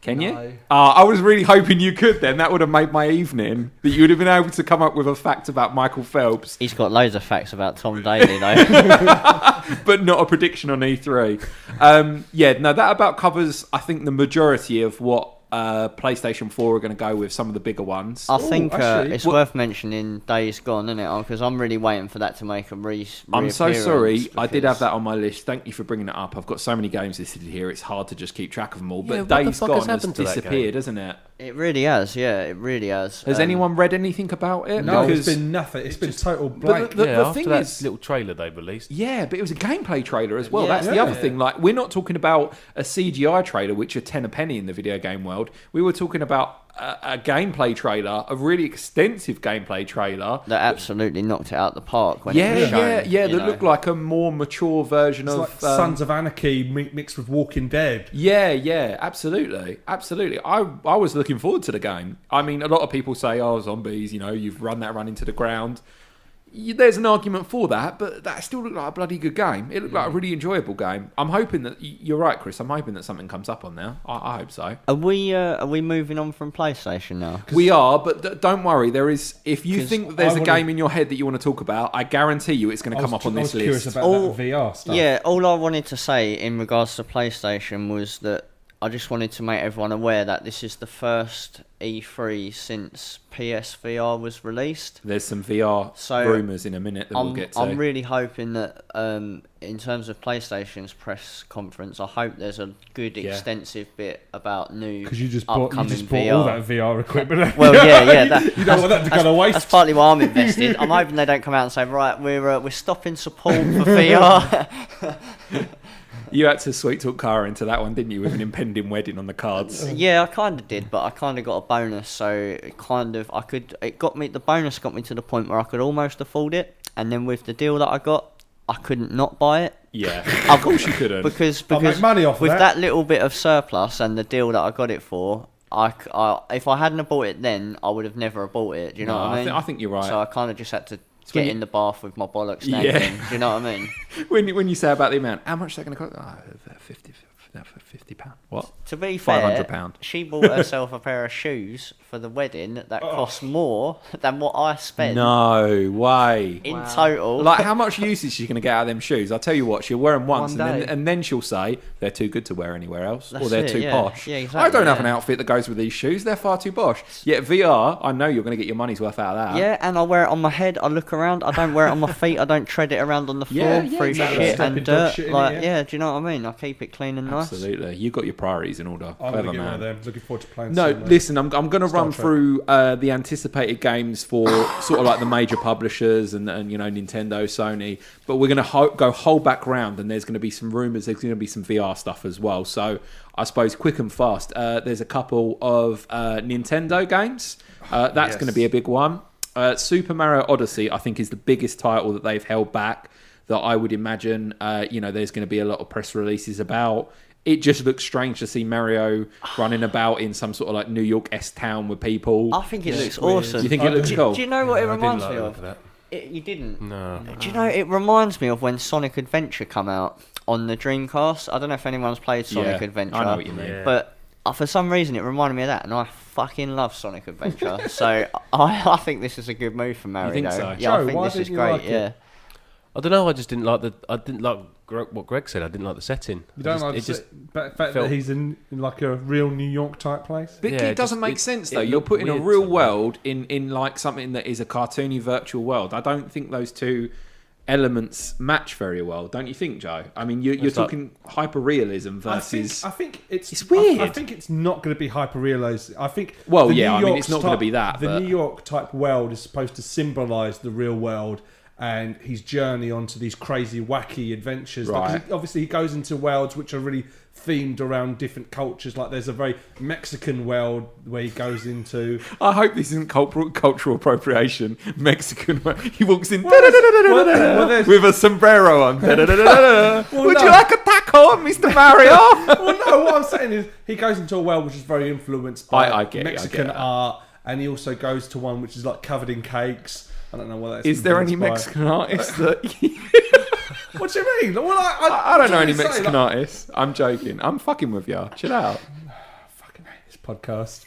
Can you? No. I was really hoping you could then. That would have made my evening. That you would have been able to come up with a fact about Michael Phelps. He's got loads of facts about Tom Daley, though. But not a prediction on E3. That about covers, I think, the majority of what PlayStation 4 are going to go with, some of the bigger ones. I think actually, it's worth mentioning Days Gone, isn't it? Because I'm really waiting for that to make a I'm so sorry. I did have because- that on my list. Thank you for bringing it up. I've got so many games listed here. It's hard to just keep track of them all. Yeah, But what the Days fuck Gone has happened to that disappeared, game? hasn't it? It really has, yeah, it really has. Has anyone read anything about it? No, Because- it's been nothing. It's been just- total But blank. the after thing that is, little trailer they released. yeah, but it was a gameplay trailer as well. Yeah. That's the Yeah. other thing. Like, we're not talking about a CGI trailer, which are 10 a penny in the video game world. We were talking about a gameplay trailer, a really extensive gameplay trailer. That absolutely knocked it out the park when Yeah, it was shown. yeah. you That know. looked like a more mature version It's of like Sons of Anarchy mixed with Walking Dead. Yeah, absolutely. I was looking forward to the game. I mean, a lot of people say, "Oh, zombies," you've run into the ground. There's an argument for that, but that still looked like a bloody good game. It looked like a really enjoyable game. I'm hoping that you're right, Chris. I'm hoping that something comes up on there. I hope so. Are we moving on from PlayStation now? We are, but don't worry. There is. If you 'Cause think that there's I a wanna- game in your head that you want to talk about, I guarantee you it's going to come up on I this was curious list. about that VR stuff. Yeah, all I wanted to say in regards to PlayStation was that I just wanted to make everyone aware that this is the first E3 since PSVR was released. There's some VR So, rumours in a minute that we'll get to. I'm really hoping that in terms of PlayStation's press conference, I hope there's a good extensive bit about new Because you just bought upcoming all VR. that VR equipment. Well, yeah, that, You don't want that to go to waste. That's partly why I'm invested. I'm hoping they don't come out and say, right, we're stopping support for VR. You had to sweet talk Cara into that one, didn't you, with an impending wedding on the cards? Yeah, I kind of did, but I kind of got a bonus, so the bonus got me to the point where I could almost afford it, and then with the deal that I got, I couldn't not buy it. Yeah, of course you couldn't. Because I'll make money off with that. that little bit of surplus and the deal that I got it for, if I hadn't have bought it then, I would have never have bought it. Do you know what I mean? I think you're right. So I kind of just had to when get you- in the bath with my bollocks Yeah. dangling. Do you know what I mean? when you say about the amount, how much is that going to cost? Oh, £50. What? To be fair, £500. she bought herself a pair of shoes for the wedding that cost more than what I spent No way. in Wow. total. Like, how much use is she going to get out of them shoes? I'll tell you what, she'll wear them once, One day. and then she'll say they're too good to wear anywhere else, or That's they're it, too yeah. posh. Yeah, I exactly, don't have an yeah. outfit that goes with these shoes. They're far too posh. Yet VR, I know you're going to get your money's worth out of that. Yeah, and I wear it on my head. I look around. I don't wear it on my feet. I don't tread it around on the floor Yeah, through exactly. shit Stepping and dog dirt. shit in Like, it, yeah, do you know what I mean? I keep it clean and nice. Absolutely. You've got your priorities in order. I'm Clever going to get man. one of them. Looking forward to playing No, some, listen, I'm going to Star run Trek. through the anticipated games for sort of like the major publishers and Nintendo, Sony, but we're going to go whole back round, and there's going to be some rumours, there's going to be some VR stuff as well. So I suppose quick and fast, there's a couple of Nintendo games. That's going to be a big one. Super Mario Odyssey, I think, is the biggest title that they've held back that I would imagine, there's going to be a lot of press releases about. It just looks strange to see Mario running about in some sort of like New York-esque town with people. I think it looks weird. awesome. You think it looks cool? Do you know what it I didn't reminds like me the of? look of that. You didn't? No. Do you know, it reminds me of when Sonic Adventure come out on the Dreamcast. I don't know if anyone's played Sonic Yeah, Adventure. I know what you mean. Yeah. But for some reason, it reminded me of that, and I fucking love Sonic Adventure. So I think this is a good move for Mario. think though. so? Yeah, I Joe, think why this is didn't you great. like it? Yeah. I don't know. I just didn't like what Greg said. I didn't like the setting. You don't like it just the fact felt- that he's in like a real New York type place? But Yeah, it doesn't just- make it- sense it though. You're looked putting a weird real to me. world in like something that is a cartoony virtual world. I don't think those two elements match very well, don't you think, Joe? I mean, you're It's like- talking hyper realism versus. I think It's weird. I think it's not going to be hyper realistic. I think. Well, the yeah, New I mean, York it's not gonna be that, The but- New York type world is supposed to symbolise the real world, and his journey onto these crazy, wacky adventures. Right. Like, obviously, he goes into worlds which are really themed around different cultures. Like there's a very Mexican world where he goes into. I hope this isn't cultural appropriation. Mexican. He walks in with a sombrero on. Would you like a taco, Mr. Mario? Well, no. What I'm saying is, he goes into a world which is very influenced by Mexican art, and he also goes to one which is like covered in cakes. I don't know what that is. Is there any Mexican artists that? What do you mean? Well, I don't know any Mexican artists. I'm joking. I'm fucking with you. Chill out. I fucking hate this podcast.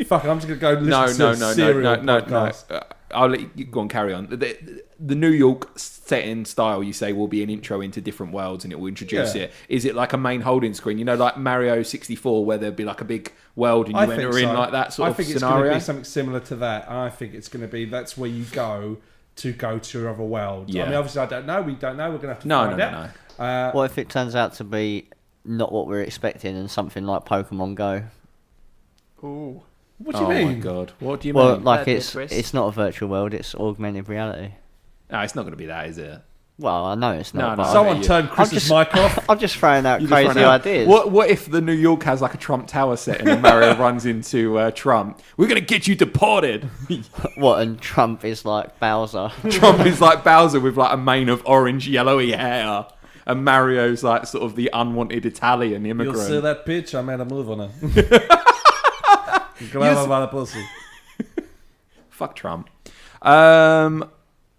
Fuck, I'm just gonna go listen to a serial podcast. No. I'll let you go on. Carry on. The New York setting style, you say, will be an intro into different worlds, and it will introduce it. Is it like a main holding screen? You know, like Mario 64, where there'd be like a big world and you enter in like that sort of scenario. I think it's going to be something similar to that. I think it's going to be that's where you go to your other world. Yeah. I mean, obviously, I don't know. We don't know. We're going to have to find out. No. What if it turns out to be not what we're expecting and something like Pokemon Go? Ooh. What do you mean? Oh my god! What do you mean? Well, like it's not a virtual world; it's augmented reality. No, it's not going to be that, is it? Well, I know it's not. No, someone turned Chris's mic off. I'm just throwing out crazy ideas. What if the New York has like a Trump Tower setting and Mario runs into Trump? We're going to get you deported. What? And Trump is like Bowser. Trump is like Bowser with like a mane of orange, yellowy hair. And Mario's like sort of the unwanted Italian immigrant. You'll see that pitch? I made a move on her. Grab her by the pussy. Fuck Trump.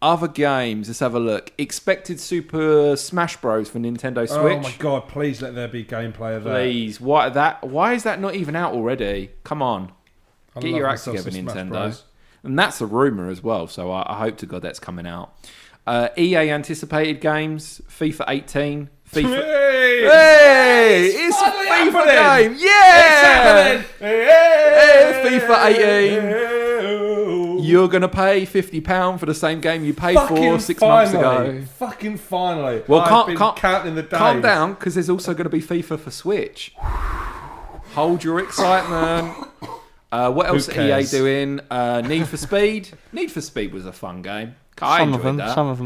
Other games, let's have a look. Expected Super Smash Bros for Nintendo Switch. Oh my god, please let there be gameplay of that. Please. Why is that not even out already? Come on. Get your act together, Nintendo. And that's a rumour as well, so I hope to God that's coming out. EA anticipated games, FIFA 18. FIFA. Hey! It's a FIFA game! Yeah! Hey, FIFA 18. You're going to pay £50 for the same game you paid for 6 months ago. Fucking finally. Well, can't counting the days. Calm down, because there's also going to be FIFA for Switch. Hold your excitement. What else are EA doing? Need for Speed. Need for Speed was a fun game. Some of them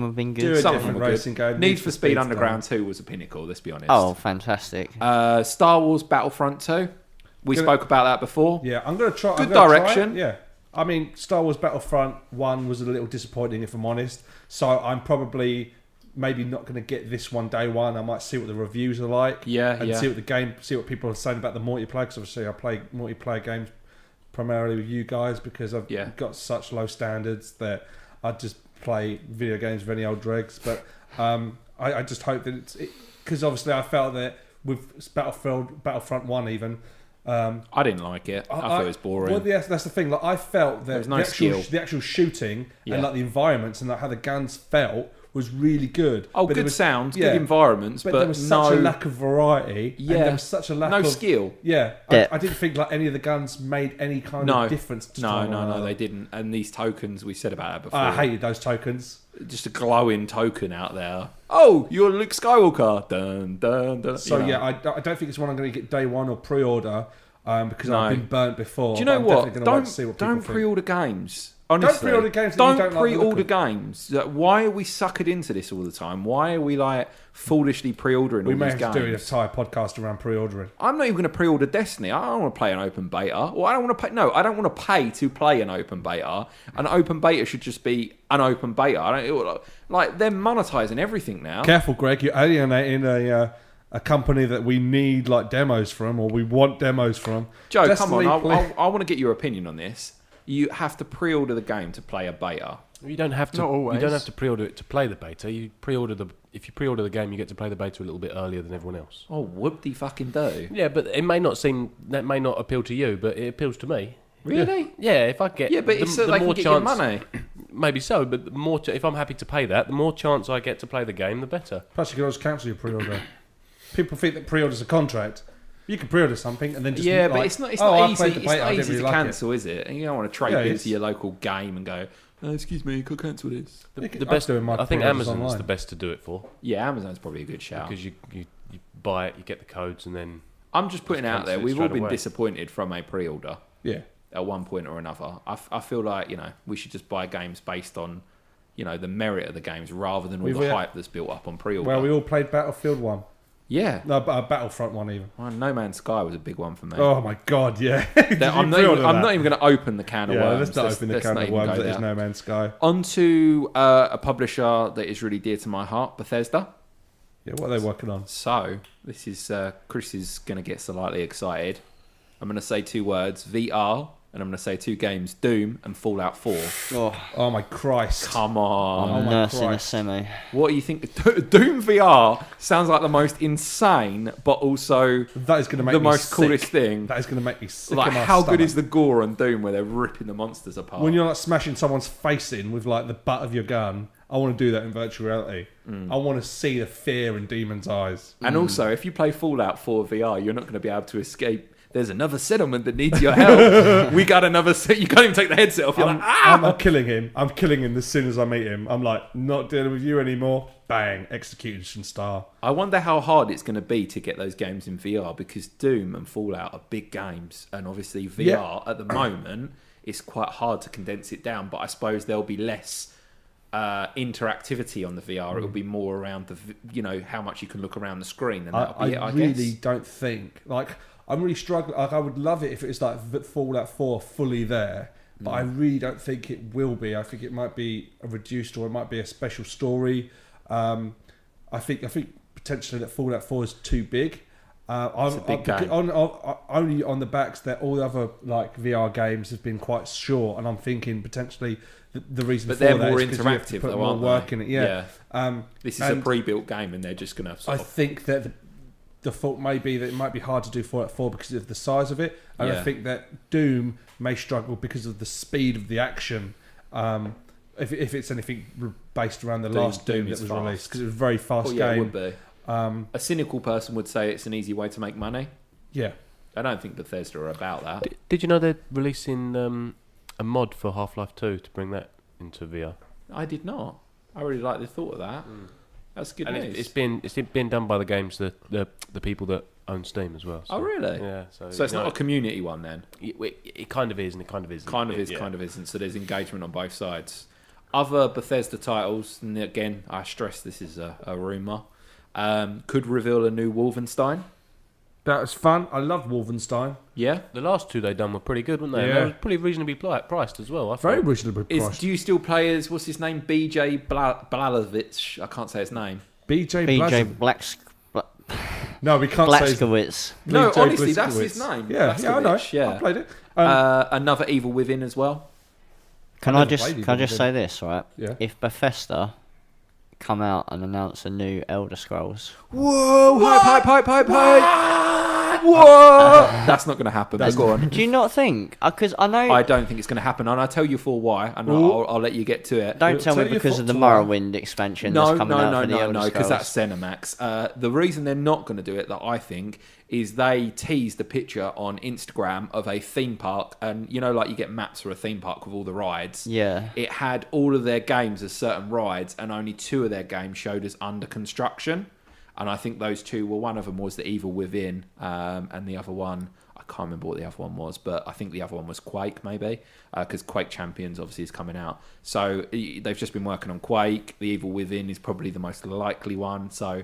have been good. Some of them racing game. Need for Speed Underground 2 was a pinnacle, let's be honest. Oh, fantastic. Star Wars Battlefront 2. We spoke about that before. Yeah, I'm going to try. Good direction. Yeah. I mean, Star Wars Battlefront 1 was a little disappointing, if I'm honest. So I'm probably maybe not going to get this one day one. I might see what the reviews are like. And see what people are saying about the multiplayer. Because obviously I play multiplayer games primarily with you guys because I've got such low standards that I just play video games with any old dregs. But I just hope that it's... Because obviously I felt that with Battlefront 1 even... I didn't like it. I thought it was boring. Well, that's the thing. Like, I felt that the actual shooting and like the environments and like how the guns felt was really good. Oh, but good sound, good environments, but there was such a lack of variety. Yeah, and there was such a lack of skill. Yeah, I didn't think like any of the guns made any kind of difference. No, they didn't. And these tokens, we said about that before. I hated those tokens. Just a glowing token out there. Oh, you're Luke Skywalker. Dun, dun, dun. So I don't think it's one I'm going to get day one or pre-order because I've been burnt before. Do you know what? Don't pre-order games. Honestly, don't pre-order games. Don't pre-order games. Why are we suckered into this all the time? Why are we like foolishly pre-ordering all these games? We may have to do an entire podcast around pre-ordering. I'm not even going to pre-order Destiny. I don't want to play an open beta. Well, I don't want to pay. No, I don't want to pay to play an open beta. An open beta should just be an open beta. They're monetizing everything now. Careful, Greg. You're alienating a company that we need like demos from, or we want demos from. Joe, Destiny, come on. I want to get your opinion on this. You have to pre-order the game to play a beta. You don't have to. Not always. You don't have to pre-order it to play the beta. If you pre-order the game, you get to play the beta a little bit earlier than everyone else. Oh, whoop-de-fucking do. Yeah, but it may not appeal to you, but it appeals to me. Really? Yeah. If I get but it's so the more chance, your money. Maybe so, but the more if I'm happy to pay that, the more chance I get to play the game, the better. Plus, you can always cancel your pre-order. People think that pre-order's a contract. You can pre-order something and then just but it's not easy. It's not easy to cancel, is it? And you don't want to trade into your local game and go, excuse me, you could cancel this. The best, I think Amazon's the best to do it for. Yeah, Amazon's probably a good shout because you buy it, you get the codes, and then I'm just putting out there. We've all been disappointed from a pre-order. Yeah. At one point or another, I feel like we should just buy games based on the merit of the games rather than all the hype that's built up on pre-order. Well, we all played Battlefield 1. Yeah. No, Battlefront 1 even. Well, No Man's Sky was a big one for me. Oh my god, yeah. I'm not even going to open the can of worms. Let's not open the can of worms that is No Man's Sky. On to a publisher that is really dear to my heart, Bethesda. Yeah, what are they working on? So, this is Chris is going to get slightly excited. I'm going to say 2 words, VR, and I'm going to say 2 games, Doom and Fallout 4. Oh my Christ. Come on. I'm nursing a semi. What do you think? Doom VR sounds like the most insane, but also that is going to make the me most sick. Coolest thing. That is going to make me sick. Like, in my how stomach. good is the gore on Doom where they're ripping the monsters apart? When you're like smashing someone's face in with like the butt of your gun, I want to do that in virtual reality. I want to see the fear in demons' eyes. And also, if you play Fallout 4 VR, you're not going to be able to escape. There's another settlement that needs your help. We got another. You can't even take the headset off. You're I'm killing him. I'm killing him as soon as I meet him. I'm like, not dealing with you anymore. Bang, execution star. I wonder how hard it's going to be to get those games in VR because Doom and Fallout are big games, and obviously VR at the moment it's quite hard to condense it down. But I suppose there'll be less interactivity on the VR. It'll be more around the how much you can look around the screen. And that'll be I guess. really don't think I'm really struggling. Like, I would love it if it was like Fallout 4 fully there, but I really don't think it will be. I think it might be a reduced or it might be a special story. I think potentially that Fallout 4 is too big. It's a big game. Only on the backs that all the other like VR games have been quite short, and I'm thinking potentially the reason. But for they're that more is 'cause you have to interactive, put though, more aren't work they? in it. Yeah. This is a pre-built game, and they're just going to. I think that the fault may be that it might be hard to do Fallout 4 because of the size of it, and I think that Doom may struggle because of the speed of the action. If it's anything based around the last Doom that was released, because it was a very fast game. It would be. A cynical person would say it's an easy way to make money. Yeah. I don't think Bethesda are about that. Did you know they're releasing a mod for Half-Life 2 to bring that into VR? I did not. I really like the thought of that. That's good news. It's been done by the games the people that own Steam as well. So. Oh really? Yeah. So it's not a community one then. It kind of is and it kind of isn't. Kind of isn't. So there's engagement on both sides. Other Bethesda titles, and again, I stress this is a rumor. Could reveal a new Wolfenstein. That was fun. I love Wolfenstein. Yeah, the last 2 they done were pretty good, weren't they? Yeah. They were pretty reasonably priced as well. Very reasonably priced. Do you still play as what's his name? BJ Blazkowicz. I can't say his name. BJ Blacks. No, we can't say. Blaskowitz. No, BJ honestly, that's Blazkowicz. his name. Yeah, I know. Yeah. I played it. Another Evil Within as well. Can I just say this, right? Yeah. If Bethesda come out and announce a new Elder Scrolls, whoa, hype. Whoa! That's not going to happen. Go on. do you not think? Because I know. I don't think it's going to happen, and I'll tell you for why, and I'll let you get to it. Don't tell me because of the Morrowind expansion that's coming out for the Elder Scrolls. Because that's Cinemax. The reason they're not going to do it, that I think, is they teased a picture on Instagram of a theme park, and like you get maps for a theme park with all the rides. Yeah. It had all of their games as certain rides, and only 2 of their games showed as under construction. And I think those 2 were, one of them was the Evil Within, and the other one, I can't remember what the other one was, but I think the other one was Quake, maybe, because Quake Champions obviously is coming out. So they've just been working on Quake. The Evil Within is probably the most likely one. So,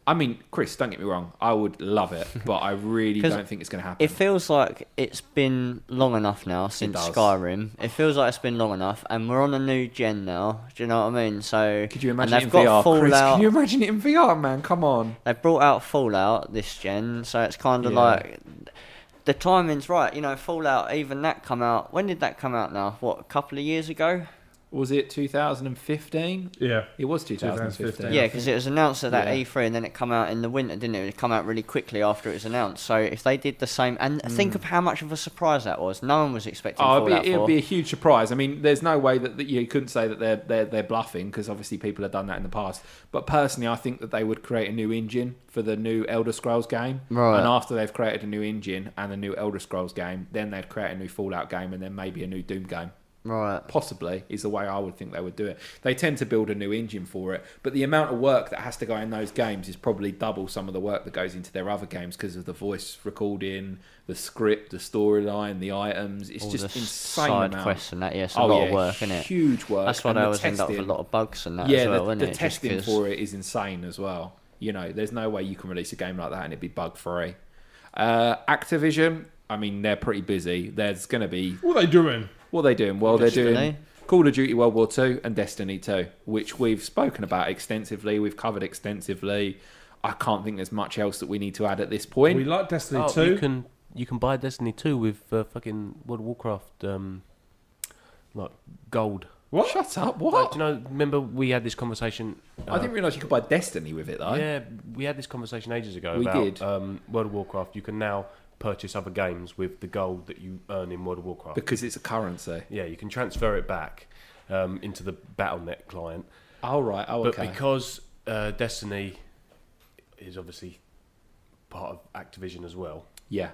I mean, Chris, don't get me wrong, I would love it, but I really don't think it's going to happen. It feels like it's been long enough now since Skyrim. It feels like it's been long enough, and we're on a new gen now. Do you know what I mean? So could you imagine and it in they've got VR, Fallout. Chris? Can you imagine it in VR, man? Come on. They've brought out Fallout this gen, so it's kind of like the timing's right. Fallout, even that come out. When did that come out now? What, a couple of years ago? Was it 2015? Yeah. It was 2015. Yeah, because it was announced at that E3 and then it come out in the winter, didn't it? It come out really quickly after it was announced. So if they did the same... And think of how much of a surprise that was. No one was expecting Fallout 4. It'd be a huge surprise. I mean, there's no way that you couldn't say that they're bluffing, because obviously people have done that in the past. But personally, I think that they would create a new engine for the new Elder Scrolls game. Right. And after they've created a new engine and a new Elder Scrolls game, then they'd create a new Fallout game and then maybe a new Doom game. Right. Possibly is the way I would think they would do it. They tend to build a new engine for it, but the amount of work that has to go in those games is probably double some of the work that goes into their other games because of the voice recording, the script, the storyline, the items. It's just insane side amount. quests and that. Yeah, it's a lot of work, isn't it? Huge work. That's why they always end up with a lot of bugs and that yeah, as well, isn't the it? testing for it is insane as well. You know, there's no way you can release a game like that and it'd be bug free. Activision, I mean, they're pretty busy. There's going to be... What are they doing? What are they doing? Well, Destiny. they're doing Call of Duty World War 2 and Destiny 2, which we've spoken about extensively. We've covered extensively. I can't think there's much else that we need to add at this point. We like Destiny 2. You can buy Destiny 2 with fucking World of Warcraft like gold. What? Shut up, what? Like, do you know, remember we had this conversation... I didn't realise you could buy Destiny with it, though. Yeah, we had this conversation ages ago We about did. World of Warcraft. You can now purchase other games with the gold that you earn in World of Warcraft. Because it's a currency. Yeah, you can transfer it back into the Battle.net client. Oh, right. Oh, okay. But because Destiny is obviously part of Activision as well, Yeah.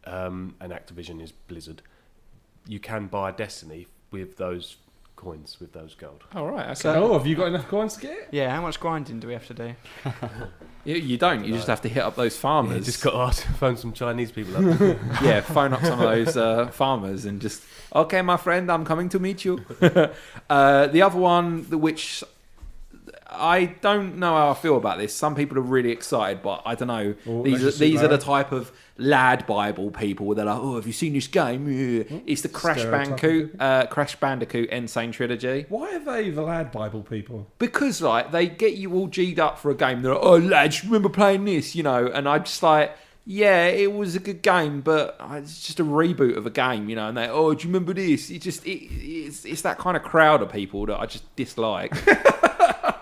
and Activision is Blizzard, you can buy Destiny with those coins, with those gold. Oh, right. Okay. So, have you got enough coins to get it? Yeah, how much grinding do we have to do? You don't. You just have to hit up those farmers. You just got to ask, phone some Chinese people up. Yeah, phone up some of those farmers and just, okay, my friend, I'm coming to meet you. The other one, which I don't know how I feel about this. Some people are really excited, but I don't know. Well, These are the type of lad Bible people. They're like, oh, have you seen this game? Yeah. It's the Crash Bandicoot Insane Trilogy. Why are they the lad Bible people? Because like they get you all G'd up for a game. They're like, oh lads, remember playing this? You know, and I just like, yeah, it was a good game, but it's just a reboot of a game, you know. And they, oh, do you remember this? It's that kind of crowd of people that I just dislike.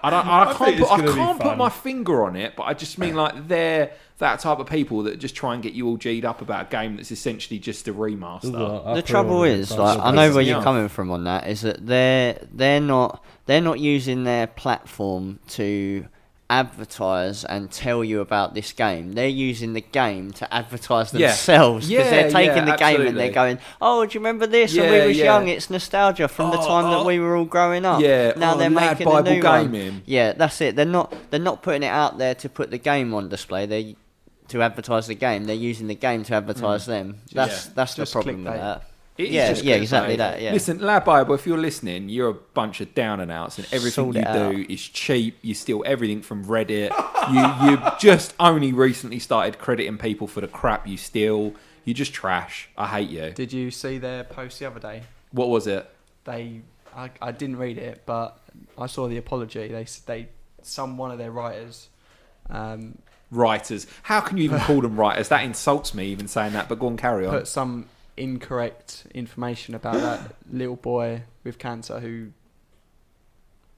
I can't put my finger on it, but I just mean like they're that type of people that just try and get you all G'd up about a game that's essentially just a remaster. The trouble is, like, I know where you're coming from on that. Is that they're not using their platform to advertise and tell you about this game. They're using the game to advertise themselves because they're taking the game and they're going, oh, do you remember this when we was young? It's nostalgia from the time that we were all growing up. Now they're making a new one. Yeah, that's it. They're not putting it out there to put the game on display. To advertise the game, they're using the game to advertise them. That's the problem with that. Exactly that. Yeah. Listen, Lad Bible, if you're listening, you're a bunch of down and outs, and everything you do is cheap. You steal everything from Reddit. you just only recently started crediting people for the crap you steal. You just trash. I hate you. Did you see their post the other day? What was it? I didn't read it, but I saw the apology. One of their writers. Writers. How can you even call them writers? That insults me even saying that, but go on, carry on. Put some incorrect information about that little boy with cancer who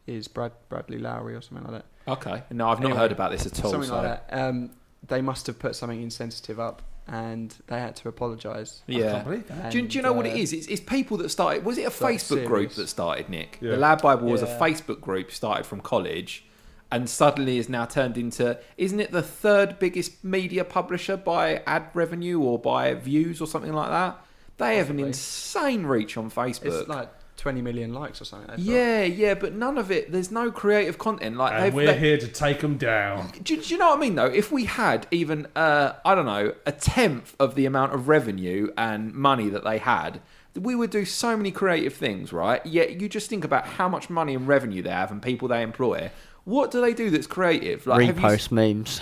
is Bradley Lowry or something like that. Okay. No, I've not heard about this at all. Something like that. They must have put something insensitive up and they had to apologise. Yeah. I can't believe that. Do you know what it is? It's people that started... Was it a Facebook group that started, Nick? Yeah. The Lad Bible was a Facebook group started from college and suddenly is now turned into... Isn't it the third biggest media publisher by ad revenue or by views or something like that? They have an insane reach on Facebook. It's like 20 million likes or something. Yeah, but none of it... There's no creative content. Like and we're here to take them down. Do you know what I mean, though? If we had even, I don't know, a tenth of the amount of revenue and money that they had, we would do so many creative things, right? Yet you just think about how much money and revenue they have and people they employ. What do they do that's creative? Like repost memes.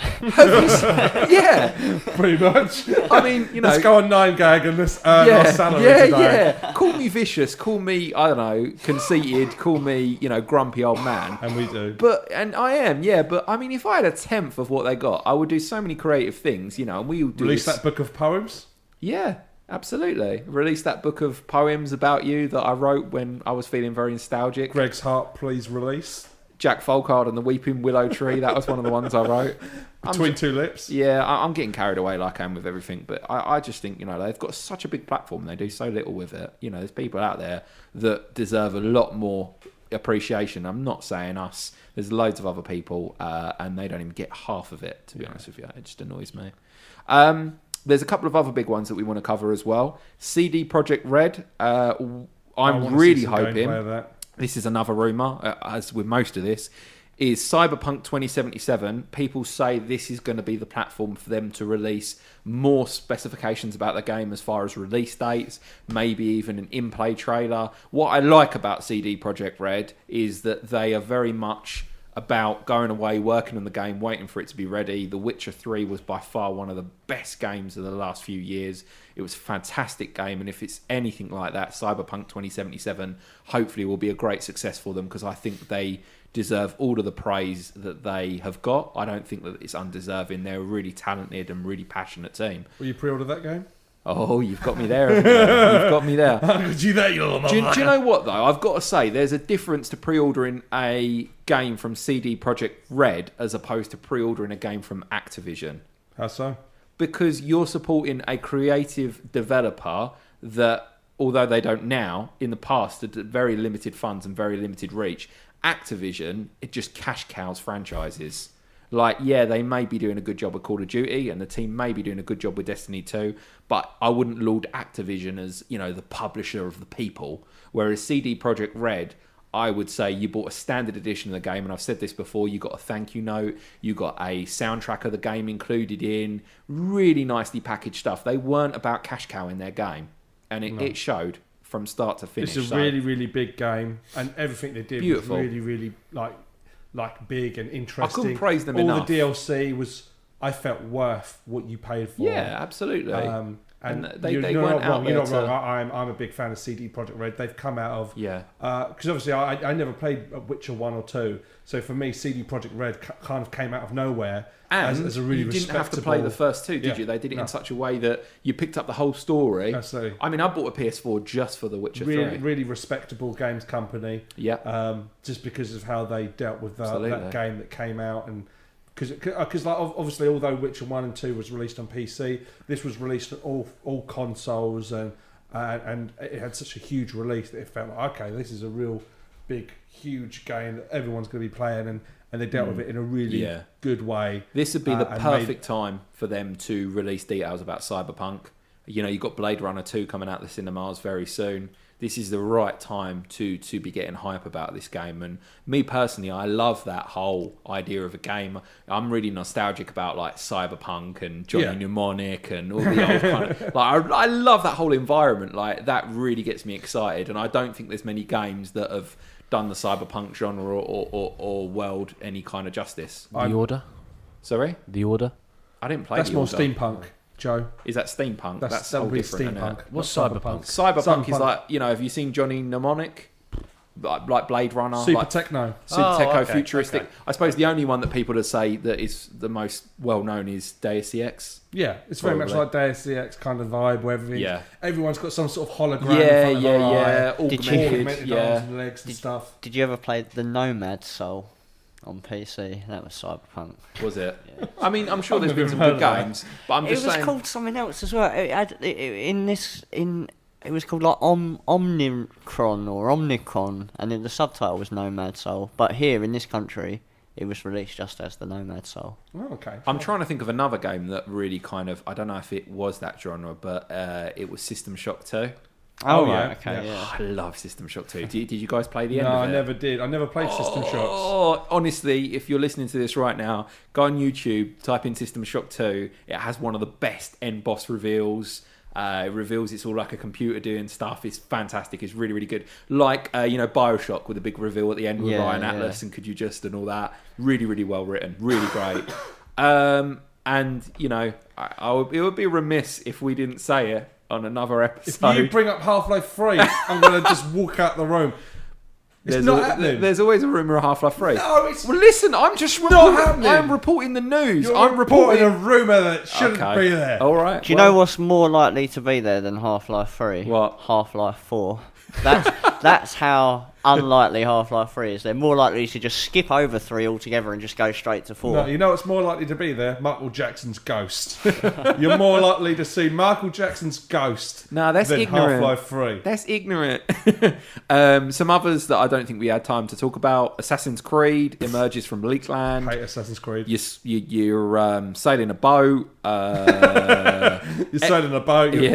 Yeah, pretty much. I mean, you know, let's go on 9gag and let's earn our salary today. Yeah. Call me vicious. Call me, I don't know, conceited. Call me, you know, grumpy old man. And we do. And I am, yeah. But I mean, if I had a tenth of what they got, I would do so many creative things, you know. And we would do release that book of poems. Yeah. Absolutely. Release that book of poems about you that I wrote when I was feeling very nostalgic. Greg's Heart, please release. Jack Folkard and the Weeping Willow Tree. That was one of the ones I wrote. Between Two Lips. Yeah, I'm getting carried away like I am with everything. But I just think, you know, they've got such a big platform. They do so little with it. You know, there's people out there that deserve a lot more appreciation. I'm not saying us. There's loads of other people and they don't even get half of it, to be honest with you. It just annoys me. There's a couple of other big ones that we want to cover as well. CD Projekt Red. I'm really hoping, this is another rumour, as with most of this, is Cyberpunk 2077. People say this is going to be the platform for them to release more specifications about the game as far as release dates, maybe even an in-play trailer. What I like about CD Projekt Red is that they are very much about going away, working on the game, waiting for it to be ready. The Witcher 3 was by far one of the best games of the last few years. It was a fantastic game, and if it's anything like that, Cyberpunk 2077 hopefully will be a great success for them, because I think they deserve all of the praise that they have got. I don't think that it's undeserving. They're a really talented and really passionate team. Will you pre-order that game? Oh, you've got me there. You've got me there. Do you know what, though? I've got to say, there's a difference to pre-ordering a game from CD Projekt Red as opposed to pre-ordering a game from Activision. How so? Because you're supporting a creative developer that, although they don't now, in the past had very limited funds and very limited reach. Activision, it just cash cows franchises. Like, yeah, they may be doing a good job with Call of Duty, and the team may be doing a good job with Destiny 2, but I wouldn't laud Activision as, the publisher of the people. Whereas CD Projekt Red, I would say you bought a standard edition of the game, and I've said this before, you got a thank you note, you got a soundtrack of the game included in, really nicely packaged stuff. They weren't about cash cow in their game, and it showed from start to finish. It's a really, really big game, and everything they did was really, really like big and interesting. I couldn't praise them enough. enough. All the DLC was, I felt, worth what you paid for. Yeah, absolutely. And they you're weren't not wrong. You're not there wrong. I'm a big fan of CD Projekt Red. They've come out of Yeah. Because obviously I never played Witcher 1 or 2, so for me CD Projekt Red kind of came out of nowhere as a really you didn't have to play the first two, did you? They did it in such a way that you picked up the whole story. Absolutely. I mean, I bought a PS4 just for the Witcher 3. Really respectable games company. Yeah. Just because of how they dealt with that game that came out, and because like obviously, although Witcher 1 and 2 was released on PC, this was released on all consoles, and it had such a huge release that it felt like, okay, this is a real big, huge game that everyone's going to be playing, and they dealt with it in a really good way. This would be the perfect time for them to release details about Cyberpunk. You've got Blade Runner 2 coming out the cinemas very soon. This is the right time to be getting hype about this game. And me personally, I love that whole idea of a game. I'm really nostalgic about like Cyberpunk and Johnny Mnemonic and all the old kind of... I love that whole environment. Like, that really gets me excited. And I don't think there's many games that have done the Cyberpunk genre or world any kind of justice. The Order? Sorry? The Order? I didn't play That's The more Order. Steampunk, Joe. Is that steampunk? That's that all would be different. steampunk. What's Cyberpunk? Cyberpunk is like, have you seen Johnny Mnemonic? Like Blade Runner, Super Techno, futuristic. Okay. I suppose the only one that people would say that is the most well known is Deus Ex. Yeah, it's very much like Deus Ex kind of vibe, where everyone's got some sort of hologram. Augmented arms and legs and stuff. Did you ever play the Nomad Soul on PC? That was Cyberpunk. Was it? Yeah. I mean, I'm sure there's been some good games, but I'm just saying... It was called something else as well. It was called like Omnicron or Omnicron, and then the subtitle was Nomad Soul. But here in this country, it was released just as the Nomad Soul. Oh, okay. I'm trying to think of another game that really kind of... I don't know if it was that genre, but it was System Shock 2. Oh, right, okay, yeah. I love System Shock 2. Did you guys play the end of it? No, I never did. I never played System Shocks. Oh, honestly, if you're listening to this right now, go on YouTube, type in System Shock 2. It has one of the best end boss reveals. It reveals it's all like a computer doing stuff. It's fantastic. It's really, really good. Like, Bioshock with a big reveal at the end with Ryan Atlas and Could You Just and all that. Really, really well written. Really great. And, it would be remiss if we didn't say it on another episode. If you bring up Half-Life 3, I'm going to just walk out the room. It's not happening. There's always a rumour of Half-Life 3. No, it's... Well, listen, I'm just not happening. I'm reporting the news. I'm reporting a rumour that shouldn't be there. All right. Do you know what's more likely to be there than Half-Life 3? What? Half-Life 4. That's how unlikely Half-Life 3 is. They're more likely to just skip over 3 altogether and just go straight to 4. No, you know what's more likely to be there? Michael Jackson's ghost. You're more likely to see Michael Jackson's ghost than ignorant. Half-Life 3. That's ignorant. Some others that I don't think we had time to talk about. Assassin's Creed emerges from Leakland. Hate Assassin's Creed. You're sailing a boat. You're sailing a boat. You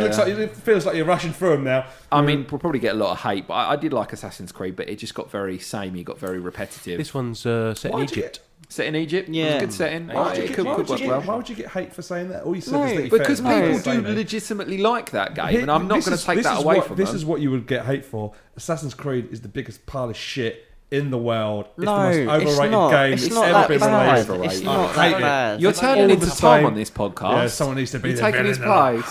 looks like it feels like you're rushing through them now. I mean, we'll probably get a lot of hate, but I did like Assassin's Creed, but it just got very samey, got very repetitive. This one's set in Egypt. Set in Egypt? Yeah. It was a good setting. Why would you get hate for saying that? All you said is that you because people do legitimately like that game, and I'm not going to take that away from them. This is what you would get hate for. Assassin's Creed is the biggest pile of shit in the world. It's the most overrated game it's ever been released. It's not that bad. You're turning into Tom on this podcast. Yeah, someone needs to be You're taking his place.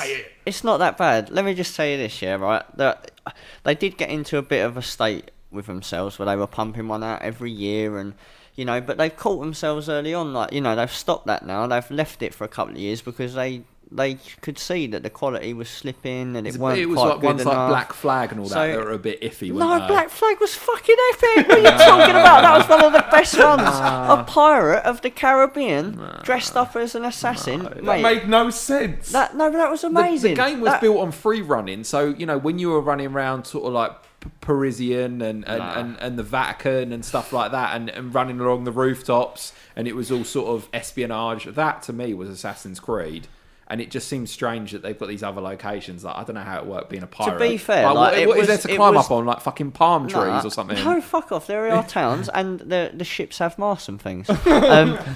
It's not that bad. Let me just tell you this, right? That they did get into a bit of a state with themselves where they were pumping one out every year, and but they've caught themselves early on. Like they've stopped that now. They've left it for a couple of years because they could see that the quality was slipping and it weren't It was quite like good ones enough. like Black Flag and all that were a bit iffy. No, Black Flag was fucking epic. What are you talking about? That was one of the best ones. A pirate of the Caribbean dressed up as an assassin. That made no sense. That was amazing. The game was built on free running, so when you were running around sort of like Parisian and the Vatican and stuff like that, and running along the rooftops, and it was all sort of espionage. That to me was Assassin's Creed. And it just seems strange that they've got these other locations. Like, I don't know how it worked being a pirate. To be fair, what is there to climb up on? Like fucking palm trees or something? No, fuck off. There are towns, and the ships have masts and things. But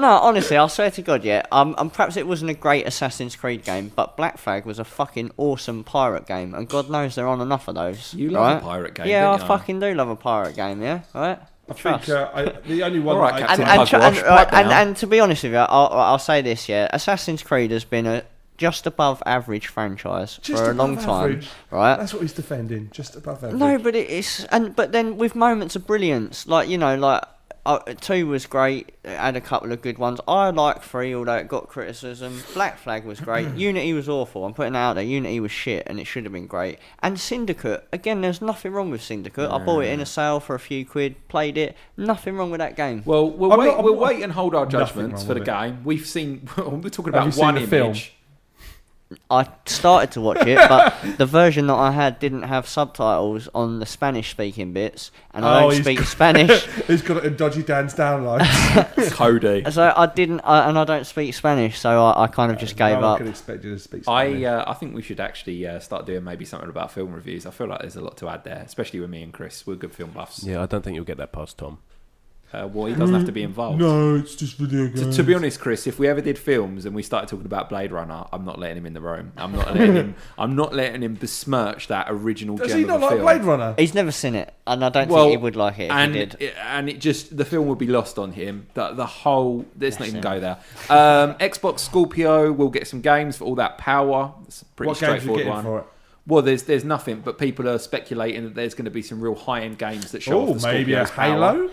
no, honestly, I swear to God, perhaps it wasn't a great Assassin's Creed game, but Black Flag was a fucking awesome pirate game, and God knows there aren't enough of those. You love a pirate game, yeah, don't I you? fucking do love a pirate game, yeah, right? I think the only one and to be honest with you, I'll say this, Assassin's Creed has been just above average franchise for a long time, right? That's what he's defending, just above average. No, but but then with moments of brilliance, like 2 was great, it had a couple of good ones. I like 3, although it got criticism. Black Flag was great. Unity was awful. I'm putting it out there. Unity was shit, and it should have been great. And Syndicate, again, there's nothing wrong with Syndicate. I bought it in a sale for a few quid, played it. Nothing wrong with that game. Well, we'll wait and hold our judgments for the game. We're talking about one image. I started to watch it, but the version that I had didn't have subtitles on the Spanish-speaking bits, and I don't speak Spanish. He's got it in Dodgy Dan's downloads. Cody. So I didn't, and I don't speak Spanish, so I kind of just gave up. I could expect you to speak Spanish. I think we should actually start doing maybe something about film reviews. I feel like there's a lot to add there, especially with me and Chris. We're good film buffs. Yeah, I don't think you'll get that past Tom. Well, he doesn't have to be involved. No, it's just video games. To be honest, Chris, if we ever did films and we started talking about Blade Runner, I'm not letting him in the room. I'm not letting him besmirch that original gem of the film. Does he not like Blade Runner? He's never seen it, and I don't think he would like it if he did. And it just, the film would be lost on him. The whole, let's not even go there. Xbox Scorpio will get some games for all that power. It's a pretty straightforward one. For it? Well, there's nothing, but people are speculating that there's going to be some real high-end games that show off the Scorpio's maybe a Halo?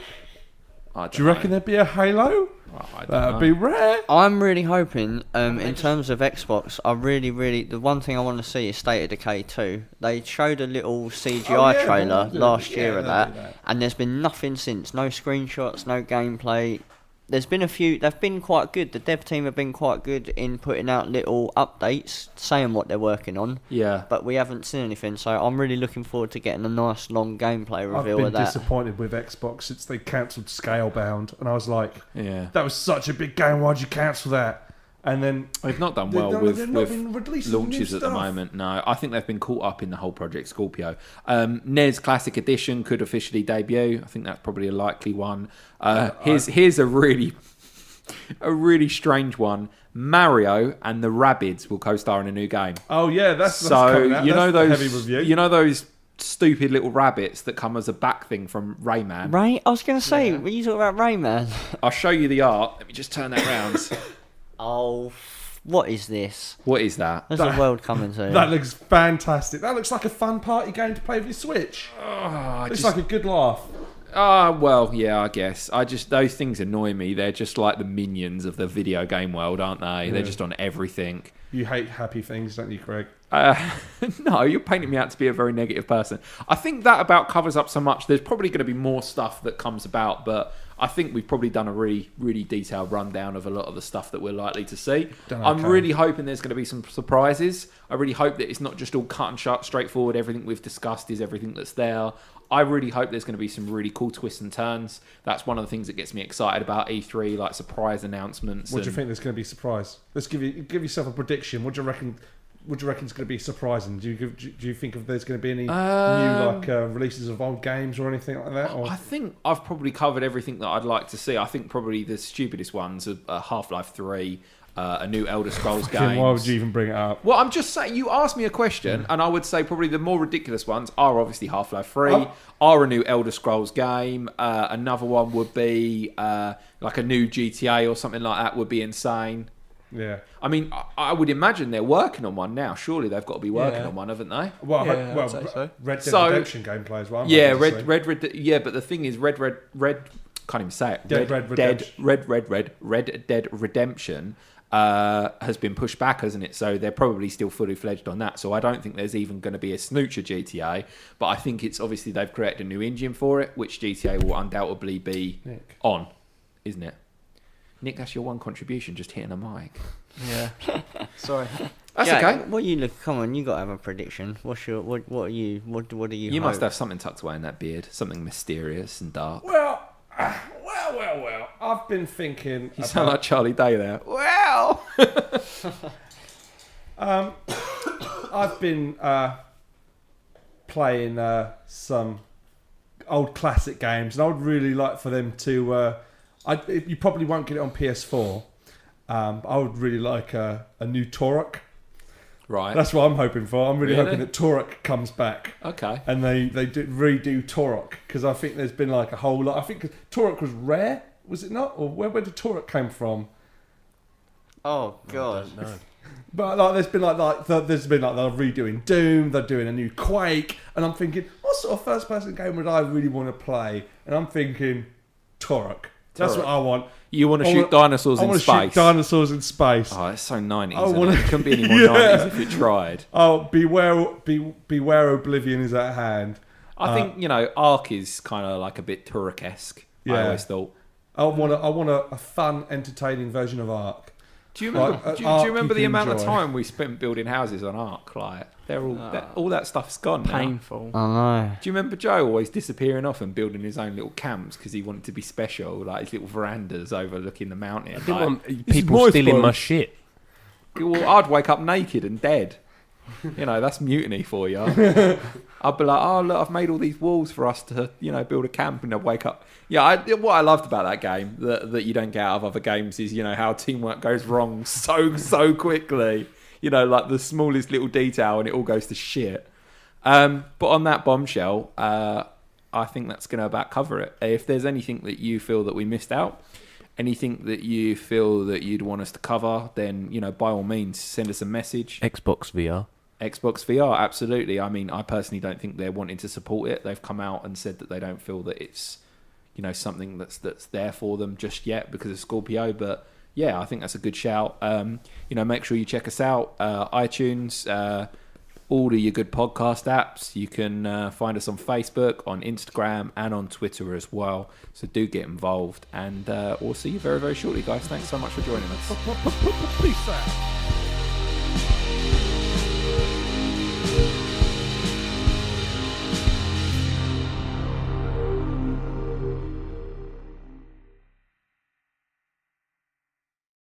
Do you reckon there'd be a Halo? That'd be rare. I'm really hoping, in terms of Xbox, I really, the one thing I want to see is State of Decay 2. They showed a little CGI trailer last year of that, and there's been nothing since. No screenshots, no gameplay. There's been a few. They've been quite good. The dev team have been quite good in putting out little updates, saying what they're working on. Yeah. But we haven't seen anything, so I'm really looking forward to getting a nice long gameplay reveal of that. I've been disappointed with Xbox since they cancelled Scalebound, and I was like, "Yeah, that was such a big game. Why'd you cancel that?" And then they've not done well with launches at the moment. No, I think they've been caught up in the whole Project Scorpio. NES Classic Edition could officially debut. I think that's probably a likely one. Here's a really strange one. Mario and the Rabbids will co-star in a new game. Oh yeah, that's coming out. That's heavy review. You know those stupid little rabbits that come as a back thing from Rayman. Right, I was going to say, when you talk about Rayman, I'll show you the art. Let me just turn that round. Oh, what is this? What is that? There's a world coming to. That looks fantastic. That looks like a fun party game to play with your Switch. It's like a good laugh. Well, yeah, I guess. Those things annoy me. They're just like the minions of the video game world, aren't they? Yeah. They're just on everything. You hate happy things, don't you, Craig? No, you're painting me out to be a very negative person. I think that about covers up so much. There's probably going to be more stuff that comes about, but I think we've probably done a really, really detailed rundown of a lot of the stuff that we're likely to see. I'm really hoping there's going to be some surprises. I really hope that it's not just all cut and shut, straightforward. Everything we've discussed is everything that's there. I really hope there's going to be some really cool twists and turns. That's one of the things that gets me excited about E3, like surprise announcements. What do you think there's going to be surprise? Let's give yourself a prediction. What do you reckon? What do you reckon is going to be surprising? Do you think if there's going to be any new releases of old games or anything like that? Or? I think I've probably covered everything that I'd like to see. I think probably the stupidest ones are Half-Life 3, a new Elder Scrolls game. Why would you even bring it up? Well, I'm just saying, you asked me a question, and I would say probably the more ridiculous ones are obviously Half-Life 3, are a new Elder Scrolls game. Another one would be like a new GTA or something like that would be insane. Yeah. I mean, I would imagine they're working on one now. Surely they've got to be working on one, haven't they? Well, I'd say so. Red Dead Redemption gameplay as well. Yeah, but the thing is, Red can't even say it. Red Dead Redemption has been pushed back, hasn't it? So they're probably still fully fledged on that. So I don't think there's even going to be a snoocher GTA. But I think it's obviously they've created a new engine for it, which GTA will undoubtedly be on, isn't it? Nick, that's your one contribution, just hitting a mic. Yeah. Sorry. That's okay. What you look? Come on, you got to have a prediction. What are you? What do you? You must have something tucked away in that beard, something mysterious and dark. Well. I've been thinking. You sound like Charlie Day there. Well. I've been playing some old classic games, and I would really like for them to. You probably won't get it on PS4. But I would really like a new Turok. Right. That's what I'm hoping for. I'm really hoping that Turok comes back. Okay. And they redo Turok, because I think there's been like a whole lot. I think Turok was rare, was it not? Or where did Turok come from? Oh God. I don't know. But like, there's been they're redoing Doom, they're doing a new Quake, and I'm thinking, what sort of first-person game would I really want to play? And I'm thinking, Turok. That's what I want. You want to shoot dinosaurs in space? I want to shoot dinosaurs in space. Oh, it's so 90s. It couldn't be any more 90s if you tried. Oh, beware Oblivion is at hand. I think, Ark is kind of like a bit Turok-esque, I always thought. I want a fun, entertaining version of Ark. Do you remember? Do you remember the amount of time we spent building houses on Ark? Like, they're all that stuff's gone. Painful. I know. Do you remember Joe always disappearing off and building his own little camps because he wanted to be special, like his little verandas overlooking the mountain? I didn't want people stealing my shit. Well, I'd wake up naked and dead. That's mutiny for you. I'd be like, oh look, I've made all these walls for us to, build a camp, and I'd wake up. Yeah, what I loved about that game that you don't get out of other games is, how teamwork goes wrong so quickly. Like the smallest little detail and it all goes to shit. But on that bombshell, I think that's going to about cover it. If there's anything that you feel that we missed out, anything that you feel that you'd want us to cover, then, by all means, send us a message. Xbox VR, absolutely. I mean, I personally don't think they're wanting to support it. They've come out and said that they don't feel that it's, something that's there for them just yet because of Scorpio. But yeah, I think that's a good shout. Make sure you check us out. iTunes, all of your good podcast apps. You can find us on Facebook, on Instagram, and on Twitter as well. So do get involved. And we'll see you very, very shortly, guys. Thanks so much for joining us. Peace out.